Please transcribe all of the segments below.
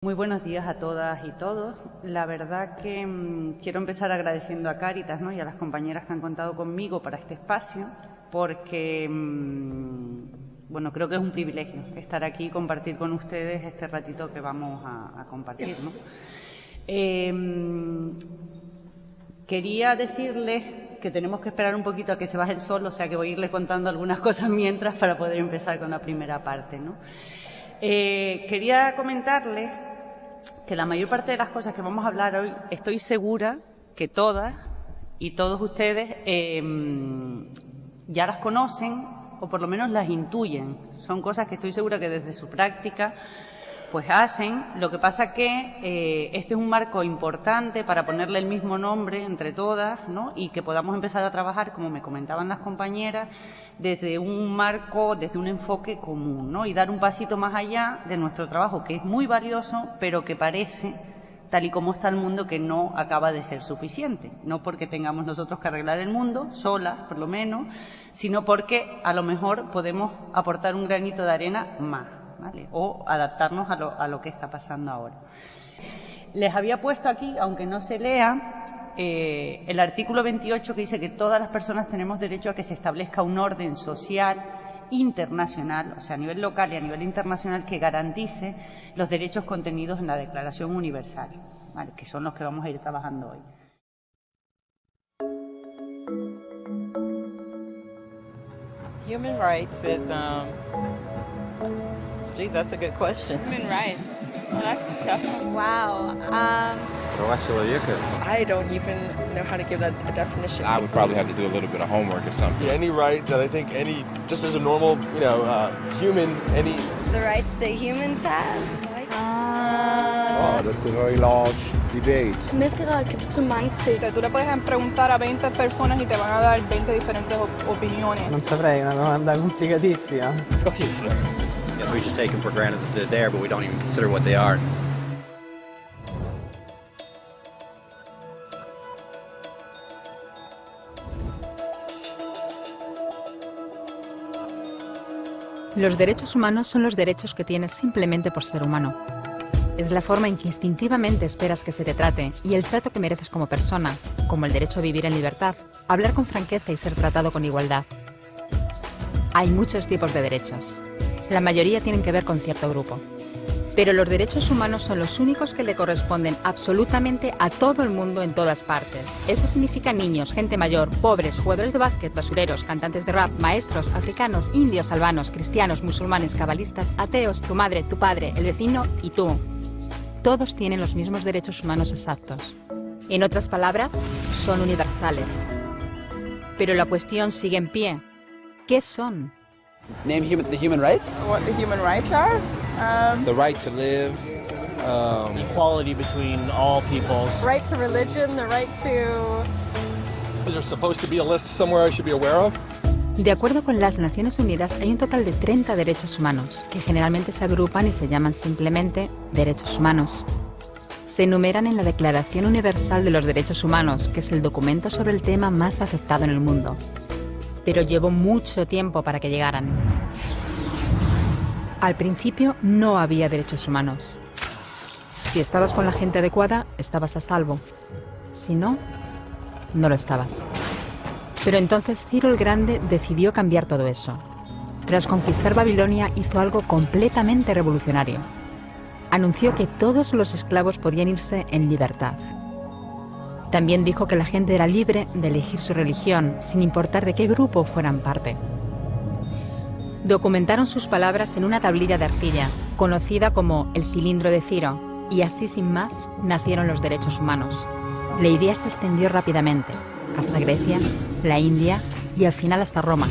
Muy buenos días a todas y todos. La verdad que quiero empezar agradeciendo a Cáritas, ¿no?, y a las compañeras que han contado conmigo para este espacio, porque bueno, creo que es un privilegio estar aquí y compartir con ustedes este ratito que vamos a compartir, ¿no? Quería decirles que tenemos que esperar un poquito a que se baje el sol, o sea que voy a irles contando algunas cosas mientras para poder empezar con la primera parte, ¿no? Quería comentarles que la mayor parte de las cosas que vamos a hablar hoy, estoy segura que todas y todos ustedes ya las conocen o por lo menos las intuyen. Son cosas que estoy segura que desde su práctica pues hacen. Lo que pasa que este es un marco importante para ponerle el mismo nombre entre todas, ¿no?, y que podamos empezar a trabajar, como me comentaban las compañeras, desde un marco, desde un enfoque común, ¿no?, y dar un pasito más allá de nuestro trabajo, que es muy valioso, pero que parece, tal y como está el mundo, que no acaba de ser suficiente. No porque tengamos nosotros que arreglar el mundo, solas por lo menos, sino porque a lo mejor podemos aportar un granito de arena más, ¿vale?, o adaptarnos a lo que está pasando ahora. Les había puesto aquí, aunque no se lea, el artículo 28, que dice que todas las personas tenemos derecho a que se establezca un orden social internacional, o sea, a nivel local y a nivel internacional, que garantice los derechos contenidos en la Declaración Universal, ¿vale?, que son los que vamos a ir trabajando hoy. Human rights is, geez, that's a good question. Human rights. Well, that's a tough one. Wow. I don't even know how to give that a definition. I would probably have to do a little bit of homework or something. Any right that I think just as a normal, human, any... The rights that humans have? Oh, that's a very large debate. Menneskeret kan betyde mange ting. Tú le puedes preguntar a 20 personas y te van a dar 20 diferentes opiniones. Non saprei, una domanda complicatissima. Yes, we just take them for granted that they're there, but we don't even consider what they are. Los derechos humanos son los derechos que tienes simplemente por ser humano. Es la forma en que instintivamente esperas que se te trate y el trato que mereces como persona, como el derecho a vivir en libertad, hablar con franqueza y ser tratado con igualdad. Hay muchos tipos de derechos. La mayoría tienen que ver con cierto grupo. Pero los derechos humanos son los únicos que le corresponden absolutamente a todo el mundo en todas partes. Eso significa niños, gente mayor, pobres, jugadores de básquet, basureros, cantantes de rap, maestros, africanos, indios, albanos, cristianos, musulmanes, cabalistas, ateos, tu madre, tu padre, el vecino y tú. Todos tienen los mismos derechos humanos exactos. En otras palabras, son universales. Pero la cuestión sigue en pie. ¿Qué son? Name the human rights? What the human rights are? The right to live, equality between all peoples. Right to religion, the right to... Is there supposed to be a list somewhere I should be aware of? De acuerdo con las Naciones Unidas, hay un total de 30 derechos humanos, que generalmente se agrupan y se llaman simplemente derechos humanos. Se enumeran en la Declaración Universal de los Derechos Humanos, que es el documento sobre el tema más aceptado en el mundo. Pero llevó mucho tiempo para que llegaran. Al principio no había derechos humanos. Si estabas con la gente adecuada, estabas a salvo. Si no, no lo estabas. Pero entonces Ciro el Grande decidió cambiar todo eso. Tras conquistar Babilonia, hizo algo completamente revolucionario. Anunció que todos los esclavos podían irse en libertad. También dijo que la gente era libre de elegir su religión, sin importar de qué grupo fueran parte. Documentaron sus palabras en una tablilla de arcilla, conocida como el cilindro de Ciro, y así sin más nacieron los derechos humanos. La idea se extendió rápidamente, hasta Grecia, la India y al final hasta Roma.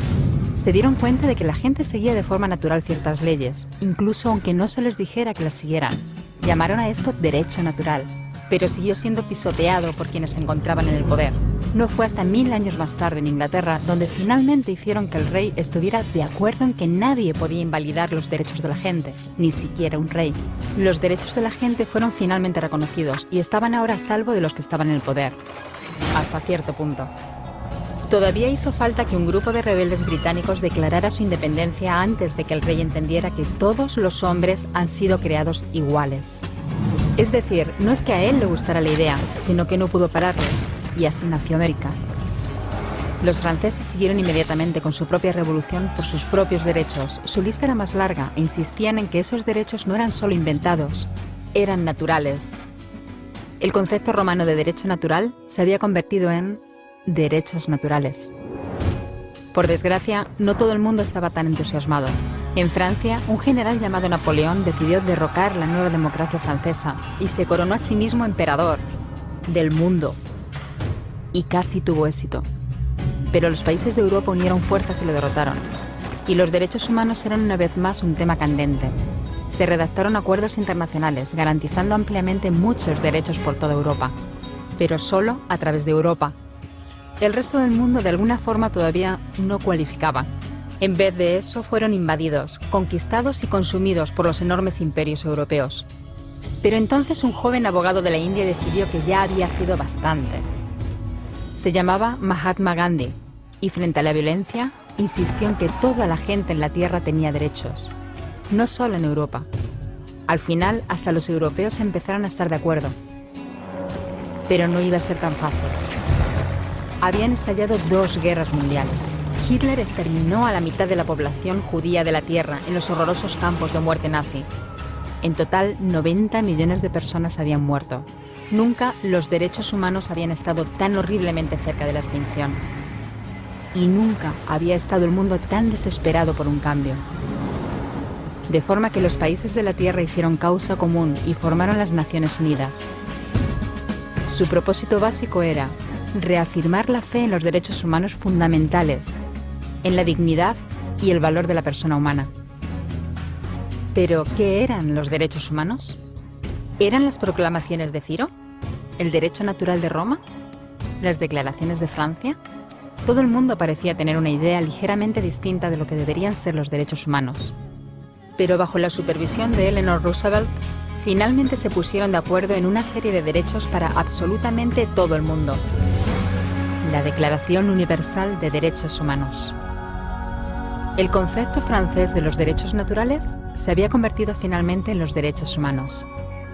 Se dieron cuenta de que la gente seguía de forma natural ciertas leyes, incluso aunque no se les dijera que las siguieran. Llamaron a esto derecho natural, pero siguió siendo pisoteado por quienes se encontraban en el poder. No fue hasta 1000 años más tarde en Inglaterra donde finalmente hicieron que el rey estuviera de acuerdo en que nadie podía invalidar los derechos de la gente, ni siquiera un rey. Los derechos de la gente fueron finalmente reconocidos y estaban ahora a salvo de los que estaban en el poder, hasta cierto punto. Todavía hizo falta que un grupo de rebeldes británicos declarara su independencia antes de que el rey entendiera que todos los hombres han sido creados iguales. Es decir, no es que a él le gustara la idea, sino que no pudo pararles, y así nació América. Los franceses siguieron inmediatamente con su propia revolución por sus propios derechos. Su lista era más larga e insistían en que esos derechos no eran solo inventados, eran naturales. El concepto romano de derecho natural se había convertido en derechos naturales. Por desgracia, no todo el mundo estaba tan entusiasmado. En Francia, un general llamado Napoleón decidió derrocar la nueva democracia francesa y se coronó a sí mismo emperador del mundo. Y casi tuvo éxito. Pero los países de Europa unieron fuerzas y lo derrotaron. Y los derechos humanos eran una vez más un tema candente. Se redactaron acuerdos internacionales garantizando ampliamente muchos derechos por toda Europa, pero solo a través de Europa. El resto del mundo de alguna forma todavía no cualificaba. En vez de eso fueron invadidos, conquistados y consumidos por los enormes imperios europeos. Pero entonces un joven abogado de la India decidió que ya había sido bastante. Se llamaba Mahatma Gandhi y frente a la violencia insistió en que toda la gente en la tierra tenía derechos. No solo en Europa. Al final, hasta los europeos empezaron a estar de acuerdo. Pero no iba a ser tan fácil. Habían estallado 2 guerras mundiales. Hitler exterminó a la mitad de la población judía de la Tierra en los horrorosos campos de muerte nazi. En total, 90 millones de personas habían muerto. Nunca los derechos humanos habían estado tan horriblemente cerca de la extinción. Y nunca había estado el mundo tan desesperado por un cambio. De forma que los países de la Tierra hicieron causa común y formaron las Naciones Unidas. Su propósito básico era reafirmar la fe en los derechos humanos fundamentales, en la dignidad y el valor de la persona humana. ¿Pero qué eran los derechos humanos? ¿Eran las proclamaciones de Ciro? ¿El derecho natural de Roma? ¿Las declaraciones de Francia? Todo el mundo parecía tener una idea ligeramente distinta de lo que deberían ser los derechos humanos. Pero bajo la supervisión de Eleanor Roosevelt, finalmente se pusieron de acuerdo en una serie de derechos para absolutamente todo el mundo. La Declaración Universal de Derechos Humanos. El concepto francés de los derechos naturales se había convertido finalmente en los derechos humanos.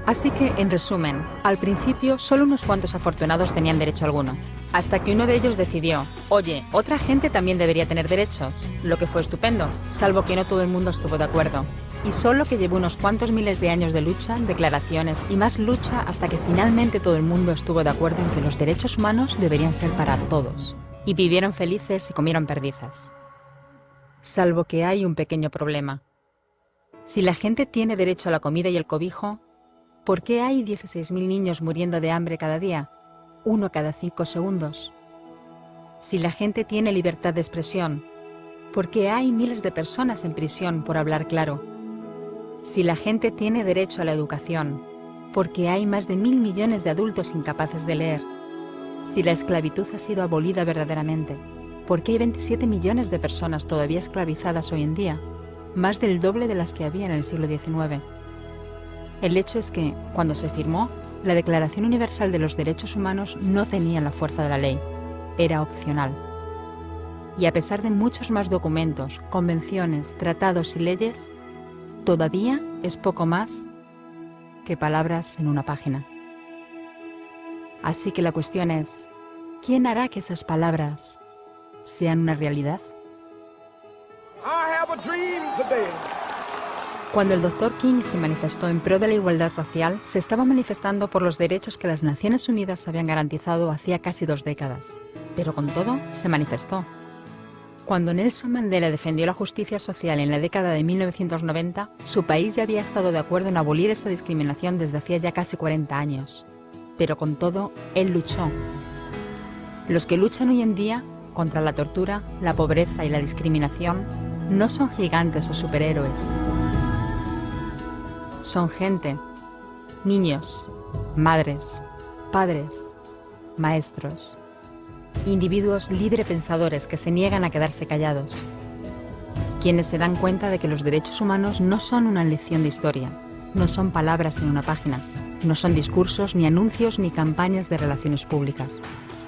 Así que, en resumen, al principio solo unos cuantos afortunados tenían derecho alguno, hasta que uno de ellos decidió, oye, otra gente también debería tener derechos, lo que fue estupendo, salvo que no todo el mundo estuvo de acuerdo. Y solo que llevó unos cuantos miles de años de lucha, declaraciones y más lucha hasta que finalmente todo el mundo estuvo de acuerdo en que los derechos humanos deberían ser para todos. Y vivieron felices y comieron perdices. Salvo que hay un pequeño problema. Si la gente tiene derecho a la comida y el cobijo, ¿por qué hay 16.000 niños muriendo de hambre cada día? 1 cada 5 segundos. Si la gente tiene libertad de expresión, ¿por qué hay miles de personas en prisión por hablar claro? Si la gente tiene derecho a la educación, ¿por qué hay más de 1.000 millones de adultos incapaces de leer? Si la esclavitud ha sido abolida verdaderamente, ¿por qué hay 27 millones de personas todavía esclavizadas hoy en día? Más del doble de las que había en el siglo XIX. El hecho es que, cuando se firmó, la Declaración Universal de los Derechos Humanos no tenía la fuerza de la ley. Era opcional. Y a pesar de muchos más documentos, convenciones, tratados y leyes, todavía es poco más que palabras en una página. Así que la cuestión es, ¿quién hará que esas palabras sean una realidad? Cuando el Dr. King se manifestó en pro de la igualdad racial, se estaba manifestando por los derechos que las Naciones Unidas habían garantizado hacía casi 2 décadas. Pero con todo, se manifestó. Cuando Nelson Mandela defendió la justicia social en la década de 1990, su país ya había estado de acuerdo en abolir esa discriminación desde hacía ya casi 40 años. Pero con todo, él luchó. Los que luchan hoy en día contra la tortura, la pobreza y la discriminación no son gigantes o superhéroes. Son gente, niños, madres, padres, maestros, individuos librepensadores que se niegan a quedarse callados, quienes se dan cuenta de que los derechos humanos no son una lección de historia, no son palabras en una página, no son discursos, ni anuncios, ni campañas de relaciones públicas.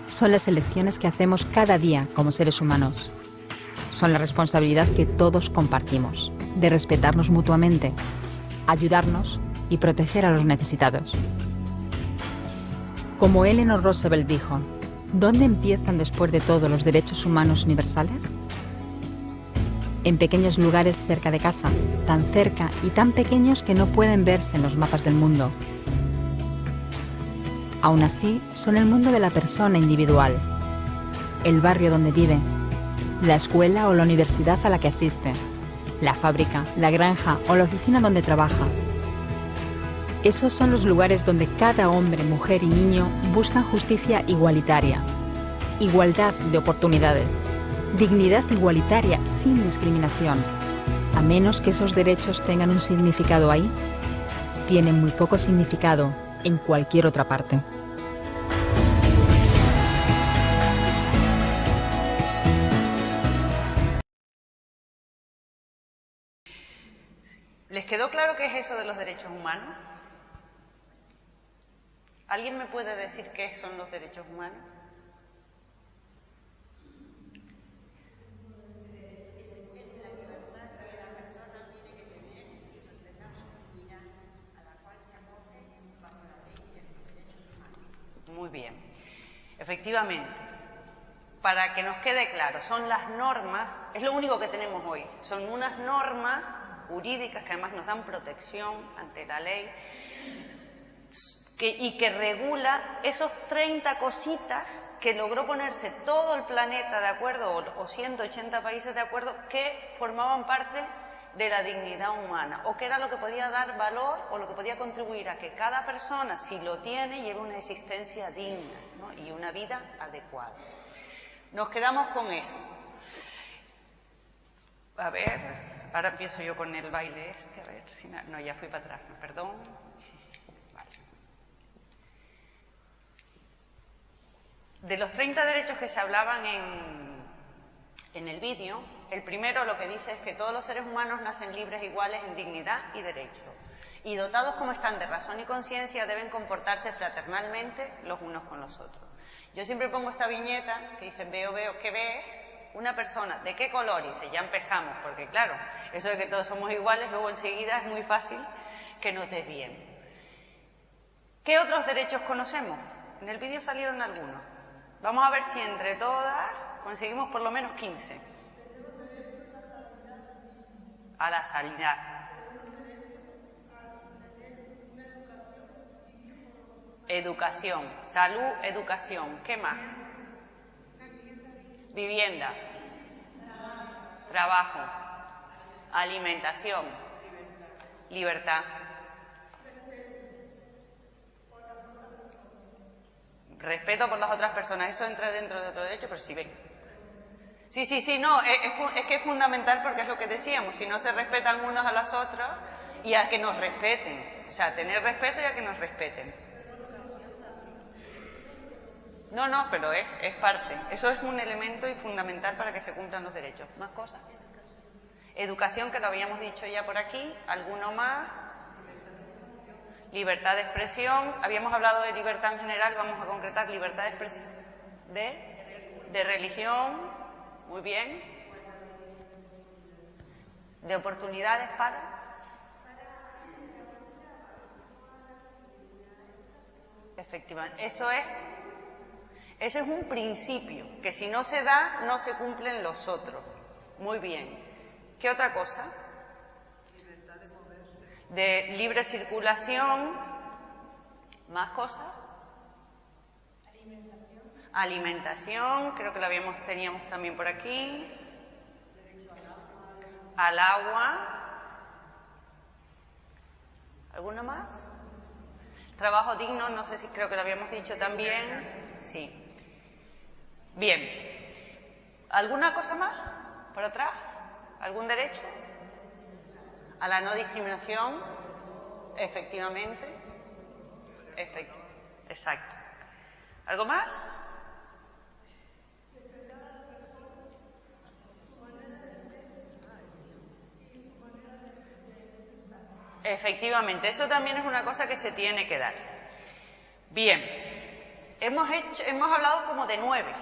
Son las elecciones que hacemos cada día como seres humanos. Son la responsabilidad que todos compartimos, de respetarnos mutuamente, ayudarnos y proteger a los necesitados. Como Eleanor Roosevelt dijo, ¿dónde empiezan después de todo los derechos humanos universales? En pequeños lugares cerca de casa, tan cerca y tan pequeños que no pueden verse en los mapas del mundo. Aún así, son el mundo de la persona individual, el barrio donde vive, la escuela o la universidad a la que asiste, la fábrica, la granja o la oficina donde trabaja. Esos son los lugares donde cada hombre, mujer y niño buscan justicia igualitaria, igualdad de oportunidades, dignidad igualitaria sin discriminación. A menos que esos derechos tengan un significado ahí, tienen muy poco significado en cualquier otra parte. ¿Les quedó claro qué es eso de los derechos humanos? ¿Alguien me puede decir qué son los derechos humanos? Muy bien. Efectivamente, para que nos quede claro, son las normas, es lo único que tenemos hoy, son unas normas jurídicas que además nos dan protección ante la ley y que regula esos 30 cositas que logró ponerse todo el planeta de acuerdo, o 180 países de acuerdo, que formaban parte de la dignidad humana, o que era lo que podía dar valor o lo que podía contribuir a que cada persona, si lo tiene, lleve una existencia digna, ¿no? Y una vida adecuada. Nos quedamos con eso. A ver, ahora empiezo yo con el baile este, a ver si no, ya fui para atrás, perdón. Vale. De los 30 derechos que se hablaban en el vídeo, el primero lo que dice es que todos los seres humanos nacen libres e iguales en dignidad y derechos, y dotados como están de razón y conciencia deben comportarse fraternalmente los unos con los otros. Yo siempre pongo esta viñeta que dice veo, ¿qué ves? Una persona, ¿de qué color? Y dice, ya empezamos, porque claro, eso de que todos somos iguales, luego enseguida es muy fácil que nos desvíen. ¿Qué otros derechos conocemos? En el vídeo salieron algunos. Vamos a ver si entre todas conseguimos por lo menos 15. A la sanidad. Educación, salud, educación. ¿Qué más? Vivienda, trabajo, alimentación, libertad, respeto por las otras personas. Eso entra dentro de otro derecho, pero sí, ven. Sí, no, es que es fundamental porque es lo que decíamos, si no se respetan unos a las otras y a que nos respeten, o sea, tener respeto y a que nos respeten. No, pero es parte. Eso es un elemento y fundamental para que se cumplan los derechos. ¿Más cosas? Educación, que lo habíamos dicho ya por aquí. ¿Alguno más? Libertad de expresión. Habíamos hablado de libertad en general, vamos a concretar libertad de expresión. De religión. Muy bien. De oportunidades para... Efectivamente. Ese es un principio, que si no se da, no se cumplen los otros. Muy bien. ¿Qué otra cosa? Libertad de moverse. De libre circulación. ¿Más cosas? Alimentación, creo que teníamos también por aquí. Derecho al agua. ¿Alguno más? Trabajo digno, no sé si creo que lo habíamos dicho también. Sí. Bien. ¿Alguna cosa más? ¿Por atrás? ¿Algún derecho? A la no discriminación. Efectivamente. Exacto. ¿Algo más? Efectivamente, eso también es una cosa que se tiene que dar. Bien. Hemos hablado como de 9.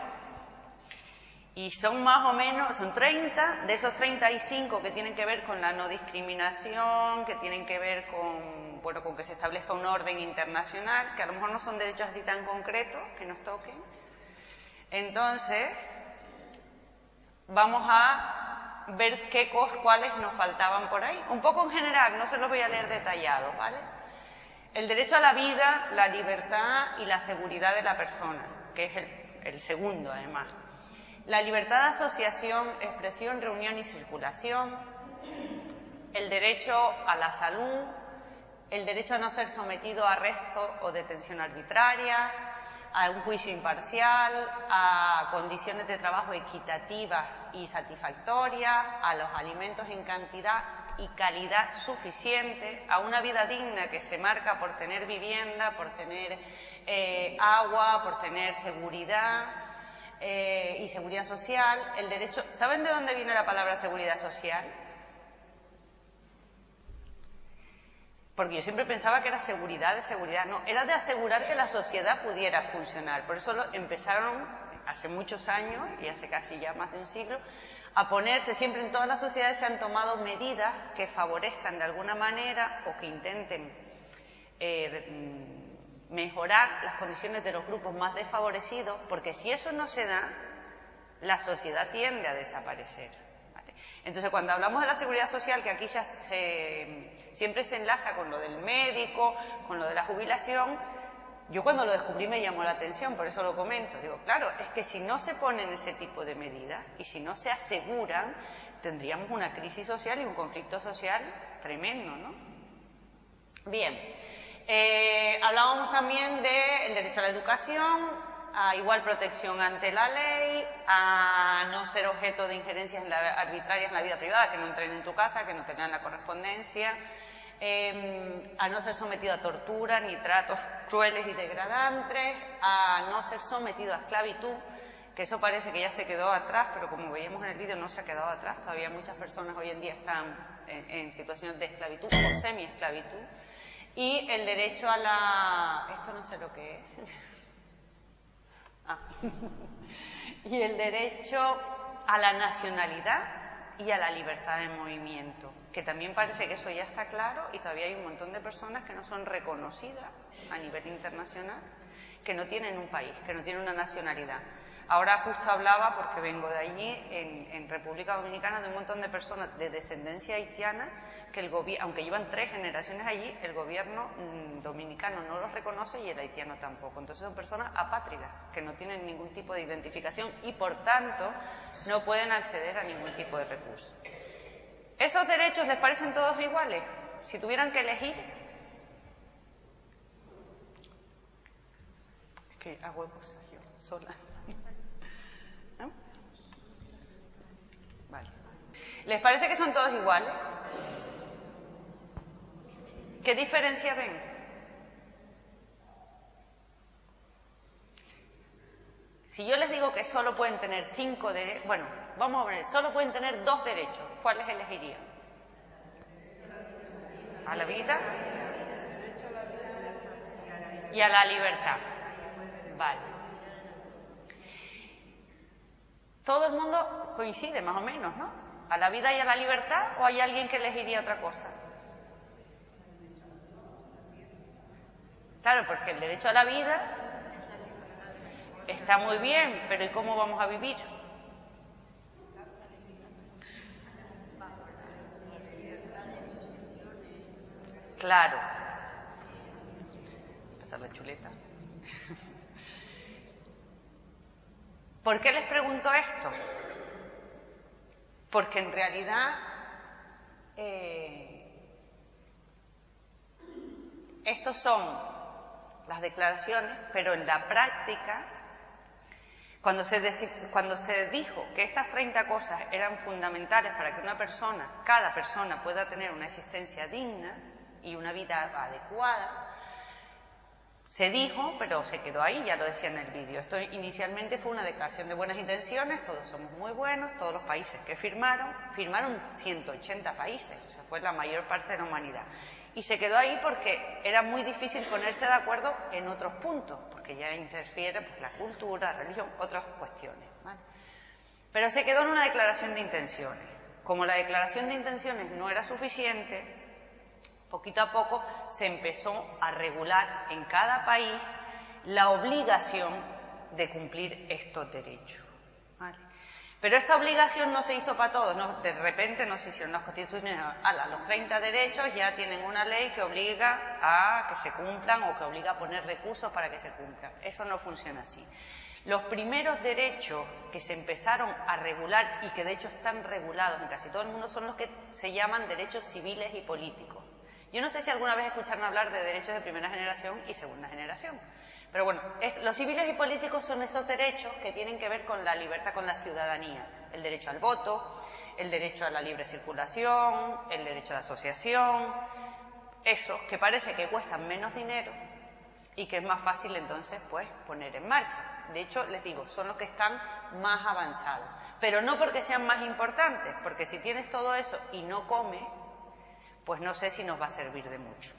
Y son más o menos, son 30, de esos 35 que tienen que ver con la no discriminación, que tienen que ver con bueno, con que se establezca un orden internacional, que a lo mejor no son derechos así tan concretos que nos toquen. Entonces, vamos a ver cuáles nos faltaban por ahí. Un poco en general, no se los voy a leer detallados, ¿vale? El derecho a la vida, la libertad y la seguridad de la persona, que es el segundo, además. La libertad de asociación, expresión, reunión y circulación. El derecho a la salud. El derecho a no ser sometido a arresto o detención arbitraria, a un juicio imparcial, a condiciones de trabajo equitativas y satisfactorias, a los alimentos en cantidad y calidad suficiente, a una vida digna que se marca por tener vivienda, por tener agua, por tener seguridad y seguridad social. El derecho, ¿saben de dónde viene la palabra seguridad social? Porque yo siempre pensaba que era seguridad de seguridad, no, era de asegurar que la sociedad pudiera funcionar. Por eso empezaron hace muchos años, y hace casi ya más de un siglo, a ponerse, siempre en todas las sociedades se han tomado medidas que favorezcan de alguna manera o que intenten mejorar las condiciones de los grupos más desfavorecidos, porque si eso no se da, la sociedad tiende a desaparecer. Entonces, cuando hablamos de la seguridad social, que aquí siempre se enlaza con lo del médico, con lo de la jubilación, yo cuando lo descubrí me llamó la atención, por eso lo comento. Digo, claro, es que si no se ponen ese tipo de medidas y si no se aseguran, tendríamos una crisis social y un conflicto social tremendo, ¿no? Bien, hablábamos también del derecho a la educación, a igual protección ante la ley, a no ser objeto de injerencias arbitrarias en la vida privada, que no entren en tu casa, que no tengan la correspondencia, a no ser sometido a tortura ni tratos crueles y degradantes, a no ser sometido a esclavitud, que eso parece que ya se quedó atrás, pero como veíamos en el vídeo no se ha quedado atrás, todavía muchas personas hoy en día están en situaciones de esclavitud o semi-esclavitud, y el derecho a la... esto no sé lo que es... y el derecho a la nacionalidad y a la libertad de movimiento, que también parece que eso ya está claro y todavía hay un montón de personas que no son reconocidas a nivel internacional, que no tienen un país, que no tienen una nacionalidad. Ahora justo hablaba, porque vengo de allí, en República Dominicana, de un montón de personas de descendencia haitiana que aunque llevan 3 generaciones allí, el gobierno dominicano no los reconoce y el haitiano tampoco. Entonces son personas apátridas, que no tienen ningún tipo de identificación y por tanto no pueden acceder a ningún tipo de recurso. ¿Esos derechos les parecen todos iguales? Si tuvieran que elegir... Es que hago cosas yo sola. ¿No? Vale. ¿Les parece que son todos iguales? ¿Qué diferencia ven? Si yo les digo que solo pueden tener 5 derechos, bueno, vamos a ver, solo pueden tener 2 derechos, ¿cuáles elegirían? A la vida y a la libertad. Vale. Todo el mundo coincide, más o menos, ¿no? ¿A la vida y a la libertad o hay alguien que elegiría otra cosa? Claro, porque el derecho a la vida está muy bien, pero ¿y cómo vamos a vivir? Claro. Pasar la chuleta. ¿Por qué les pregunto esto? Porque en realidad estos son las declaraciones, pero en la práctica, cuando se dijo que estas 30 cosas eran fundamentales para que cada persona pueda tener una existencia digna y una vida adecuada, se dijo, pero se quedó ahí, ya lo decía en el vídeo. Esto inicialmente fue una declaración de buenas intenciones, todos somos muy buenos, todos los países que firmaron 180 países, o sea, fue la mayor parte de la humanidad. Y se quedó ahí porque era muy difícil ponerse de acuerdo en otros puntos, porque ya interfiere pues, la cultura, la religión, otras cuestiones, ¿vale? Pero se quedó en una declaración de intenciones. Como la declaración de intenciones no era suficiente, poquito a poco se empezó a regular en cada país la obligación de cumplir estos derechos. ¿Vale? Pero esta obligación no se hizo para todos, ¿no? De repente no se hicieron las constituciones, los 30 derechos ya tienen una ley que obliga a que se cumplan o que obliga a poner recursos para que se cumplan. Eso no funciona así. Los primeros derechos que se empezaron a regular y que de hecho están regulados en casi todo el mundo son los que se llaman derechos civiles y políticos. Yo no sé si alguna vez escucharon hablar de derechos de primera generación y segunda generación. Pero bueno, los civiles y políticos son esos derechos que tienen que ver con la libertad, con la ciudadanía. El derecho al voto, el derecho a la libre circulación, el derecho a la asociación. Esos que parece que cuestan menos dinero y que es más fácil entonces pues poner en marcha. De hecho, les digo, son los que están más avanzados. Pero no porque sean más importantes, porque si tienes todo eso y no comes, pues no sé si nos va a servir de mucho.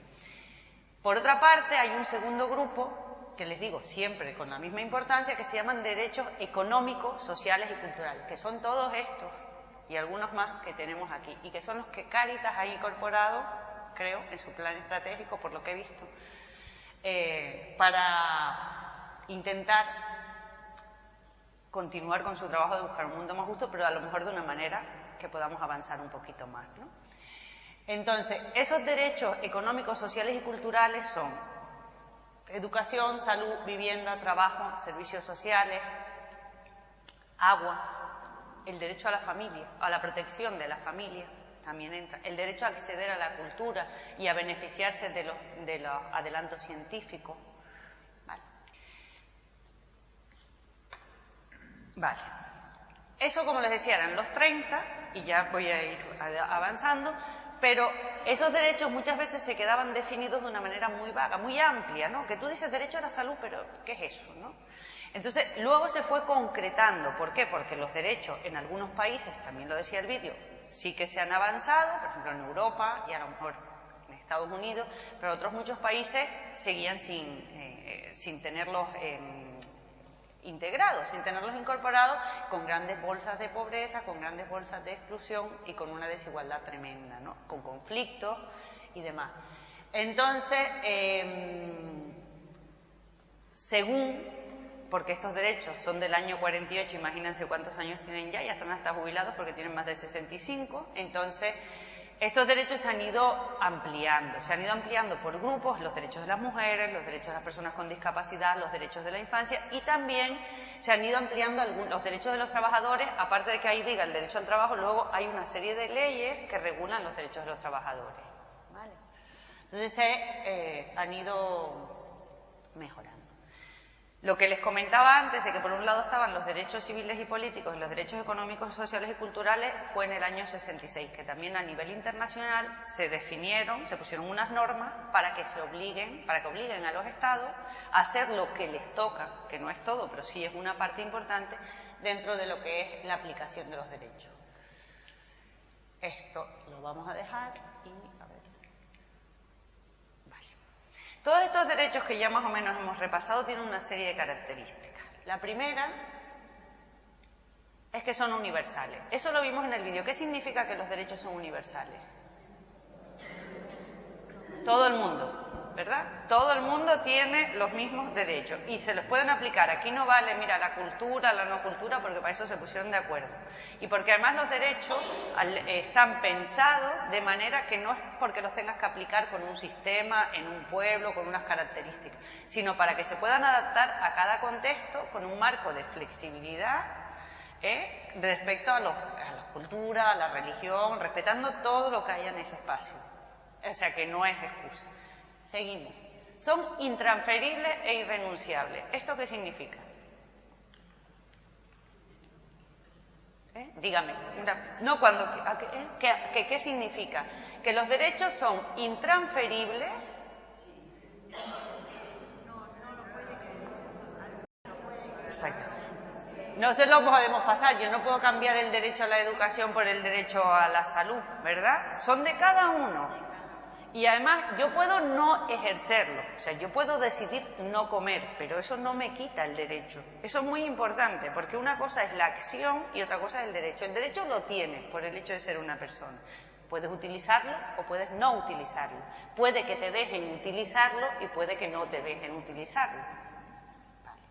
Por otra parte, hay un segundo grupo que les digo siempre con la misma importancia, que se llaman derechos económicos, sociales y culturales, que son todos estos y algunos más que tenemos aquí, y que son los que Cáritas ha incorporado, creo, en su plan estratégico, por lo que he visto, para intentar continuar con su trabajo de buscar un mundo más justo, pero a lo mejor de una manera que podamos avanzar un poquito más, ¿no? Entonces, esos derechos económicos, sociales y culturales son educación, salud, vivienda, trabajo, servicios sociales, agua, el derecho a la familia, a la protección de la familia, también entra, el derecho a acceder a la cultura y a beneficiarse de los adelantos científicos. Vale. Eso, como les decía, eran los 30, y ya voy a ir avanzando. Pero esos derechos muchas veces se quedaban definidos de una manera muy vaga, muy amplia, ¿no? Que tú dices derecho a la salud, pero ¿qué es eso, no? Entonces, luego se fue concretando. ¿Por qué? Porque los derechos en algunos países, también lo decía el vídeo, sí que se han avanzado, por ejemplo en Europa y a lo mejor en Estados Unidos, pero otros muchos países seguían sin tenerlos integrados, sin tenerlos incorporados, con grandes bolsas de pobreza, con grandes bolsas de exclusión y con una desigualdad tremenda, ¿no? Con conflictos y demás. Entonces, porque estos derechos son del año 48, imagínense cuántos años tienen ya están hasta jubilados porque tienen más de 65, entonces estos derechos se han ido ampliando por grupos, los derechos de las mujeres, los derechos de las personas con discapacidad, los derechos de la infancia, y también se han ido ampliando los derechos de los trabajadores. Aparte de que ahí diga el derecho al trabajo, luego hay una serie de leyes que regulan los derechos de los trabajadores, ¿vale? Entonces se han ido mejorando. Lo que les comentaba antes, de que por un lado estaban los derechos civiles y políticos y los derechos económicos, sociales y culturales, fue en el año 66, que también a nivel internacional se pusieron unas normas para que obliguen a los estados a hacer lo que les toca, que no es todo, pero sí es una parte importante dentro de lo que es la aplicación de los derechos. Esto lo vamos a dejar y a ver. Todos estos derechos que ya más o menos hemos repasado tienen una serie de características. La primera es que son universales. Eso lo vimos en el vídeo. ¿Qué significa que los derechos son universales? Todo el mundo, ¿verdad? Todo el mundo tiene los mismos derechos y se los pueden aplicar. Aquí no vale, mira, la cultura, la no cultura, porque para eso se pusieron de acuerdo. Y porque además los derechos están pensados de manera que no es porque los tengas que aplicar con un sistema, en un pueblo, con unas características, sino para que se puedan adaptar a cada contexto con un marco de flexibilidad respecto a la cultura, a la religión, respetando todo lo que haya en ese espacio. O sea que no es excusa. Seguimos. Son intransferibles e irrenunciables. ¿Esto qué significa? Dígame. No, ¿qué significa? Que los derechos son intransferibles. Exacto. No se lo podemos pasar. Yo no puedo cambiar el derecho a la educación por el derecho a la salud, ¿verdad? Son de cada uno. Y además yo puedo no ejercerlo, o sea, yo puedo decidir no comer, pero eso no me quita el derecho. Eso es muy importante, porque una cosa es la acción y otra cosa es el derecho. El derecho lo tienes por el hecho de ser una persona, Puedes utilizarlo o puedes no utilizarlo. Puede que te dejen utilizarlo y puede que no te dejen utilizarlo. Vale.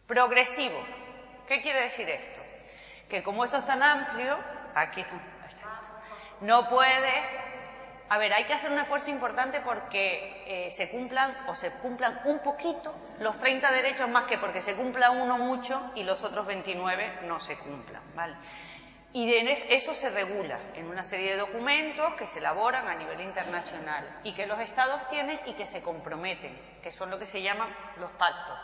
Progresivo. ¿Qué quiere decir esto? Que como esto es tan amplio, aquí no puede... A ver, hay que hacer un esfuerzo importante porque se cumplan un poquito los 30 derechos más que porque se cumpla uno mucho y los otros 29 no se cumplan, ¿vale? Y eso se regula en una serie de documentos que se elaboran a nivel internacional y que los estados tienen y que se comprometen, que son lo que se llaman los pactos.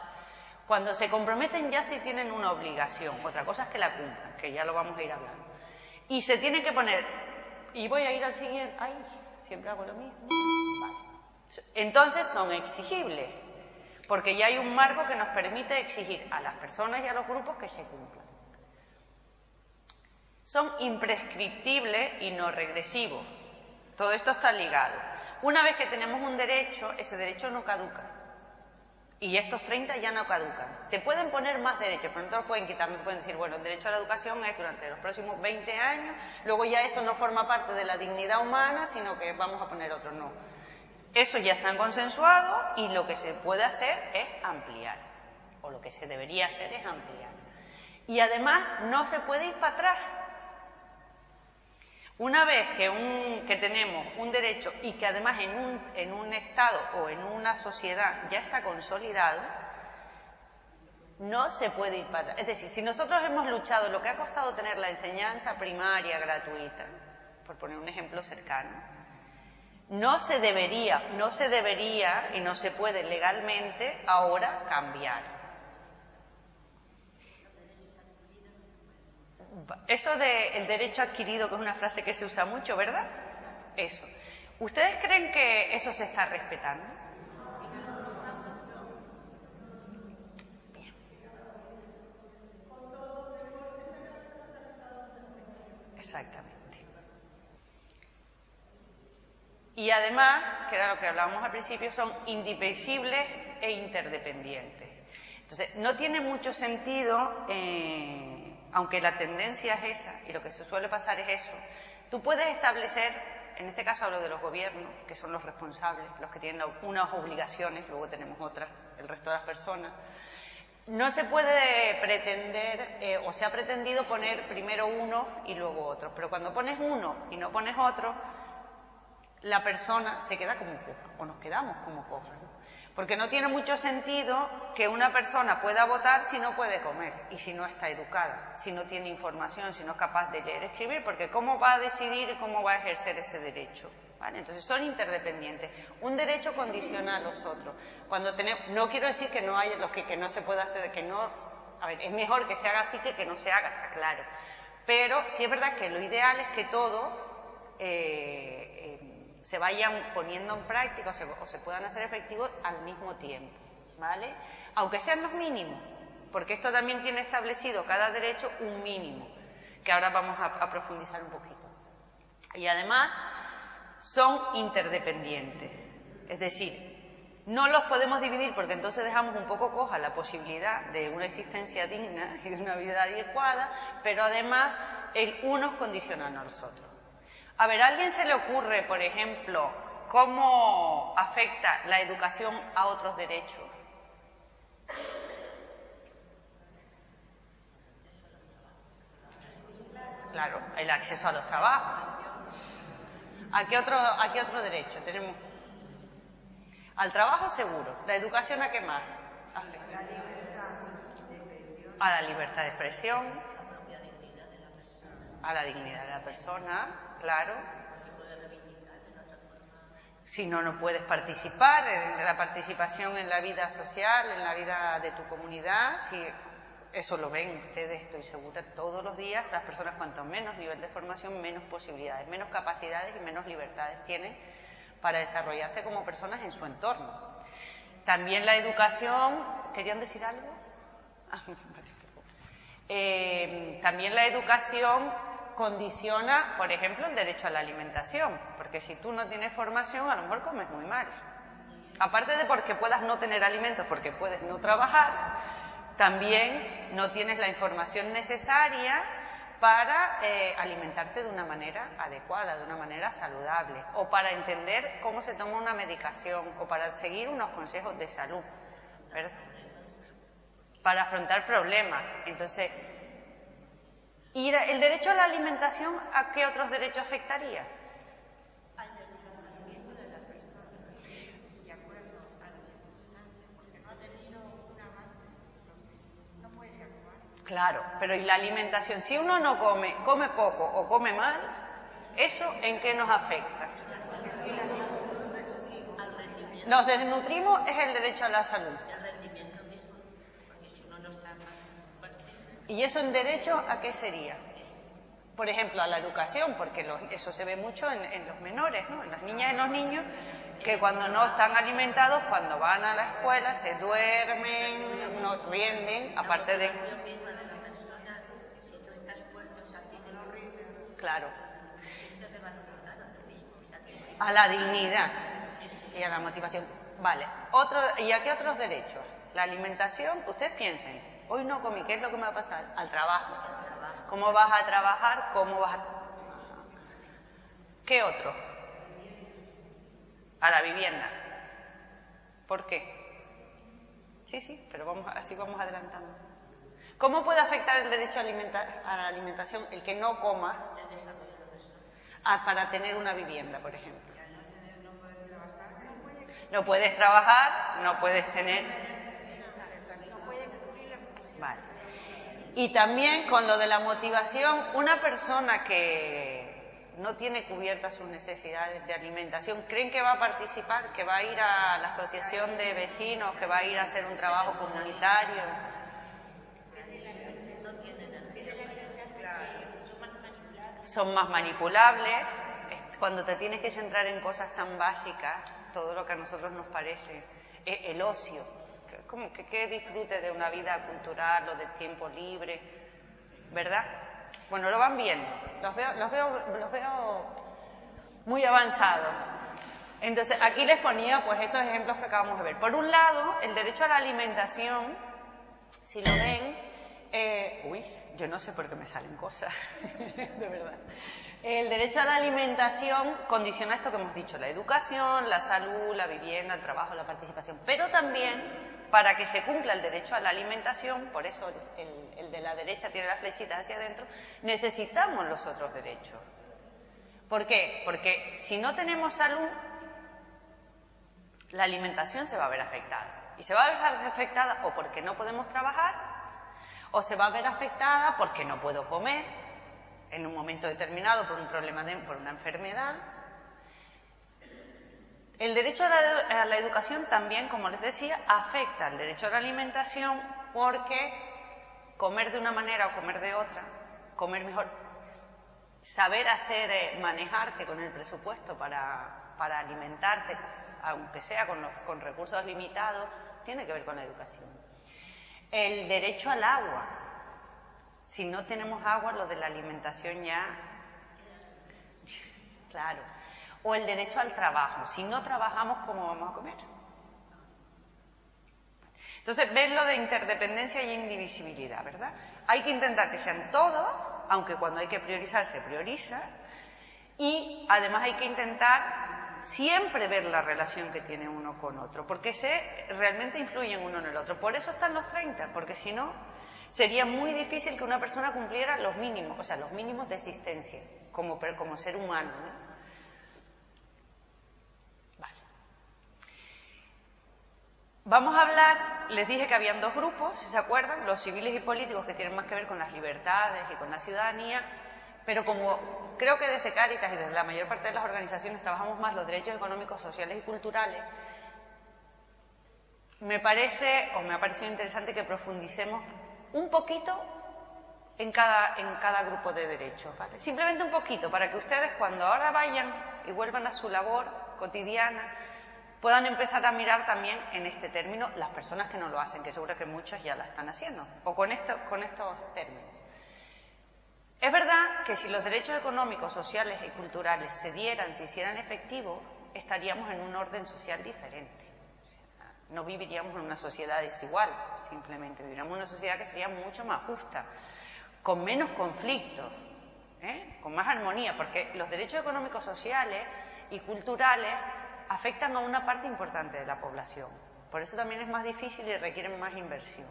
Cuando se comprometen ya sí tienen una obligación, otra cosa es que la cumplan, que ya lo vamos a ir hablando. Y se tienen que poner, y voy a ir al siguiente, ay, siempre hago lo mismo, vale. Entonces son exigibles, porque ya hay un marco que nos permite exigir a las personas y a los grupos que se cumplan. Son imprescriptibles y no regresivos. Todo esto está ligado. Una vez que tenemos un derecho, ese derecho no caduca. Y estos 30 ya no caducan. Te pueden poner más derechos, pero no te los pueden quitar. No te pueden decir, bueno, el derecho a la educación es durante los próximos 20 años, luego ya eso no forma parte de la dignidad humana, sino que vamos a poner otro. No. Eso ya está consensuado y lo que se puede hacer es ampliar. O lo que se debería hacer es ampliar. Y además no se puede ir para atrás. Una vez que tenemos un derecho y que además en un Estado o en una sociedad ya está consolidado, no se puede ir para atrás. Es decir, si nosotros hemos luchado lo que ha costado tener la enseñanza primaria gratuita, por poner un ejemplo cercano, no se debería y no se puede legalmente ahora cambiar. Eso del derecho adquirido, que es una frase que se usa mucho, ¿verdad? Eso. ¿Ustedes creen que eso se está respetando? Bien. Exactamente. Y además, que era lo que hablábamos al principio, son indivisibles e interdependientes. Entonces, no tiene mucho sentido... aunque la tendencia es esa, y lo que se suele pasar es eso, tú puedes establecer, en este caso hablo de los gobiernos, que son los responsables, los que tienen unas obligaciones, luego tenemos otras, el resto de las personas, no se puede pretender, o se ha pretendido poner primero uno y luego otro, pero cuando pones uno y no pones otro, la persona se queda como coja, o nos quedamos como cojas, ¿no? Porque no tiene mucho sentido que una persona pueda votar si no puede comer y si no está educada, si no tiene información, si no es capaz de leer y escribir, porque ¿cómo va a decidir y cómo va a ejercer ese derecho? ¿Vale? Entonces son interdependientes. Un derecho condiciona a los otros. No quiero decir que no haya los que no se pueda hacer, que no... A ver, es mejor que se haga así que no se haga, está claro. Pero sí es verdad que lo ideal es que todo... se vayan poniendo en práctica o se puedan hacer efectivos al mismo tiempo, ¿vale? Aunque sean los mínimos, porque esto también tiene establecido cada derecho un mínimo, que ahora vamos a profundizar un poquito. Y además son interdependientes, es decir, no los podemos dividir porque entonces dejamos un poco coja la posibilidad de una existencia digna y de una vida adecuada, pero además unos condicionan a los otros. A ver, ¿a alguien se le ocurre, por ejemplo, cómo afecta la educación a otros derechos? Claro, el acceso a los trabajos. ¿A qué otro derecho tenemos? Al trabajo seguro. ¿La educación a qué más? A la libertad de expresión. A la dignidad de la persona. Claro. Si no, no puedes participar, la participación en la vida social, en la vida de tu comunidad, si eso lo ven ustedes, estoy segura, todos los días, las personas cuanto menos nivel de formación, menos posibilidades, menos capacidades y menos libertades tienen para desarrollarse como personas en su entorno. También la educación, ¿querían decir algo? También la educación condiciona, por ejemplo, el derecho a la alimentación, porque si tú no tienes formación, a lo mejor comes muy mal. Aparte de porque puedas no tener alimentos, porque puedes no trabajar, también no tienes la información necesaria para alimentarte de una manera adecuada, de una manera saludable, o para entender cómo se toma una medicación, o para seguir unos consejos de salud, ¿verdad? Para afrontar problemas. Entonces, ¿y el derecho a la alimentación a qué otros derechos afectaría? Al desplazamiento de la persona, de acuerdo a las circunstancias, porque no ha tenido un avance, no puede actuar. Claro, pero ¿y la alimentación? Si uno no come, come poco o come mal, ¿eso en qué nos afecta? Nos desnutrimos, es el derecho a la salud. ¿Y eso en derecho a qué sería? Por ejemplo, a la educación, porque eso se ve mucho en los menores, ¿no? En las niñas y en los niños, que cuando no están alimentados, cuando van a la escuela, se duermen, no rinden, aparte de... Claro. A la dignidad y a la motivación. Vale. ¿Y a qué otros derechos? La alimentación, ustedes piensen, hoy no comí, ¿qué es lo que me va a pasar? Al trabajo. ¿Cómo vas a trabajar? ¿Cómo vas a...? ¿Qué otro? A la vivienda. ¿Por qué? Sí, pero así vamos adelantando. ¿Cómo puede afectar el derecho a la alimentación el que no coma para tener una vivienda, por ejemplo? No puedes trabajar, no puedes tener... Vale. Y también con lo de la motivación, una persona que no tiene cubiertas sus necesidades de alimentación, ¿creen que va a participar, que va a ir a la asociación de vecinos, que va a ir a hacer un trabajo comunitario? Son más manipulables. Cuando te tienes que centrar en cosas tan básicas, todo lo que a nosotros nos parece, el ocio, como que disfrute de una vida cultural o de tiempo libre, ¿verdad? Bueno, lo van viendo, los veo muy avanzados. Entonces, aquí les ponía pues estos ejemplos que acabamos de ver. Por un lado, el derecho a la alimentación, si lo ven, yo no sé por qué me salen cosas, de verdad. El derecho a la alimentación condiciona esto que hemos dicho, la educación, la salud, la vivienda, el trabajo, la participación, pero también para que se cumpla el derecho a la alimentación, por eso el de la derecha tiene la flechita hacia adentro, necesitamos los otros derechos. ¿Por qué? Porque si no tenemos salud, la alimentación se va a ver afectada. Y se va a ver afectada o porque no podemos trabajar, o se va a ver afectada porque no puedo comer en un momento determinado por un problema, por una enfermedad. El derecho a la educación también, como les decía, afecta al derecho a la alimentación porque comer de una manera o comer de otra, comer mejor, saber manejarte con el presupuesto para alimentarte, aunque sea con recursos limitados, tiene que ver con la educación. El derecho al agua. Si no tenemos agua, lo de la alimentación ya... Claro. O el derecho al trabajo. Si no trabajamos, ¿cómo vamos a comer? Entonces, ven lo de interdependencia y indivisibilidad, ¿verdad? Hay que intentar que sean todos, aunque cuando hay que priorizar, se prioriza. Y además hay que intentar siempre ver la relación que tiene uno con otro, porque realmente influyen uno en el otro. Por eso están los 30, porque si no, sería muy difícil que una persona cumpliera los mínimos, o sea, los mínimos de existencia, como ser humano, ¿no? Vale. Vamos a hablar, les dije que habían dos grupos, si se acuerdan, los civiles y políticos, que tienen más que ver con las libertades y con la ciudadanía, pero como creo que desde Cáritas y desde la mayor parte de las organizaciones trabajamos más los derechos económicos, sociales y culturales, me ha parecido interesante que profundicemos un poquito en cada grupo de derechos, ¿vale? Simplemente un poquito, para que ustedes cuando ahora vayan y vuelvan a su labor cotidiana, puedan empezar a mirar también en este término las personas que no lo hacen, que seguro que muchos ya la están haciendo, o con estos términos. Es verdad que si los derechos económicos, sociales y culturales se hicieran efectivos, estaríamos en un orden social diferente. O sea, no viviríamos en una sociedad desigual, simplemente viviríamos en una sociedad que sería mucho más justa, con menos conflictos, con más armonía, porque los derechos económicos, sociales y culturales afectan a una parte importante de la población. Por eso también es más difícil y requieren más inversión.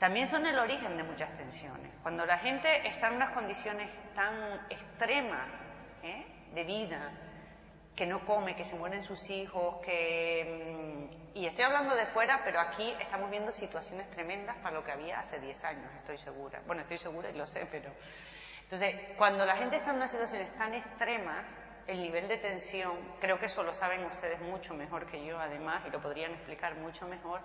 También son el origen de muchas tensiones. Cuando la gente está en unas condiciones tan extremas de vida, que no come, que se mueren sus hijos, y estoy hablando de fuera, pero aquí estamos viendo situaciones tremendas para lo que había hace 10 años, estoy segura. Bueno, estoy segura y lo sé, pero... Entonces, cuando la gente está en unas situaciones tan extremas, el nivel de tensión, creo que eso lo saben ustedes mucho mejor que yo, además, y lo podrían explicar mucho mejor,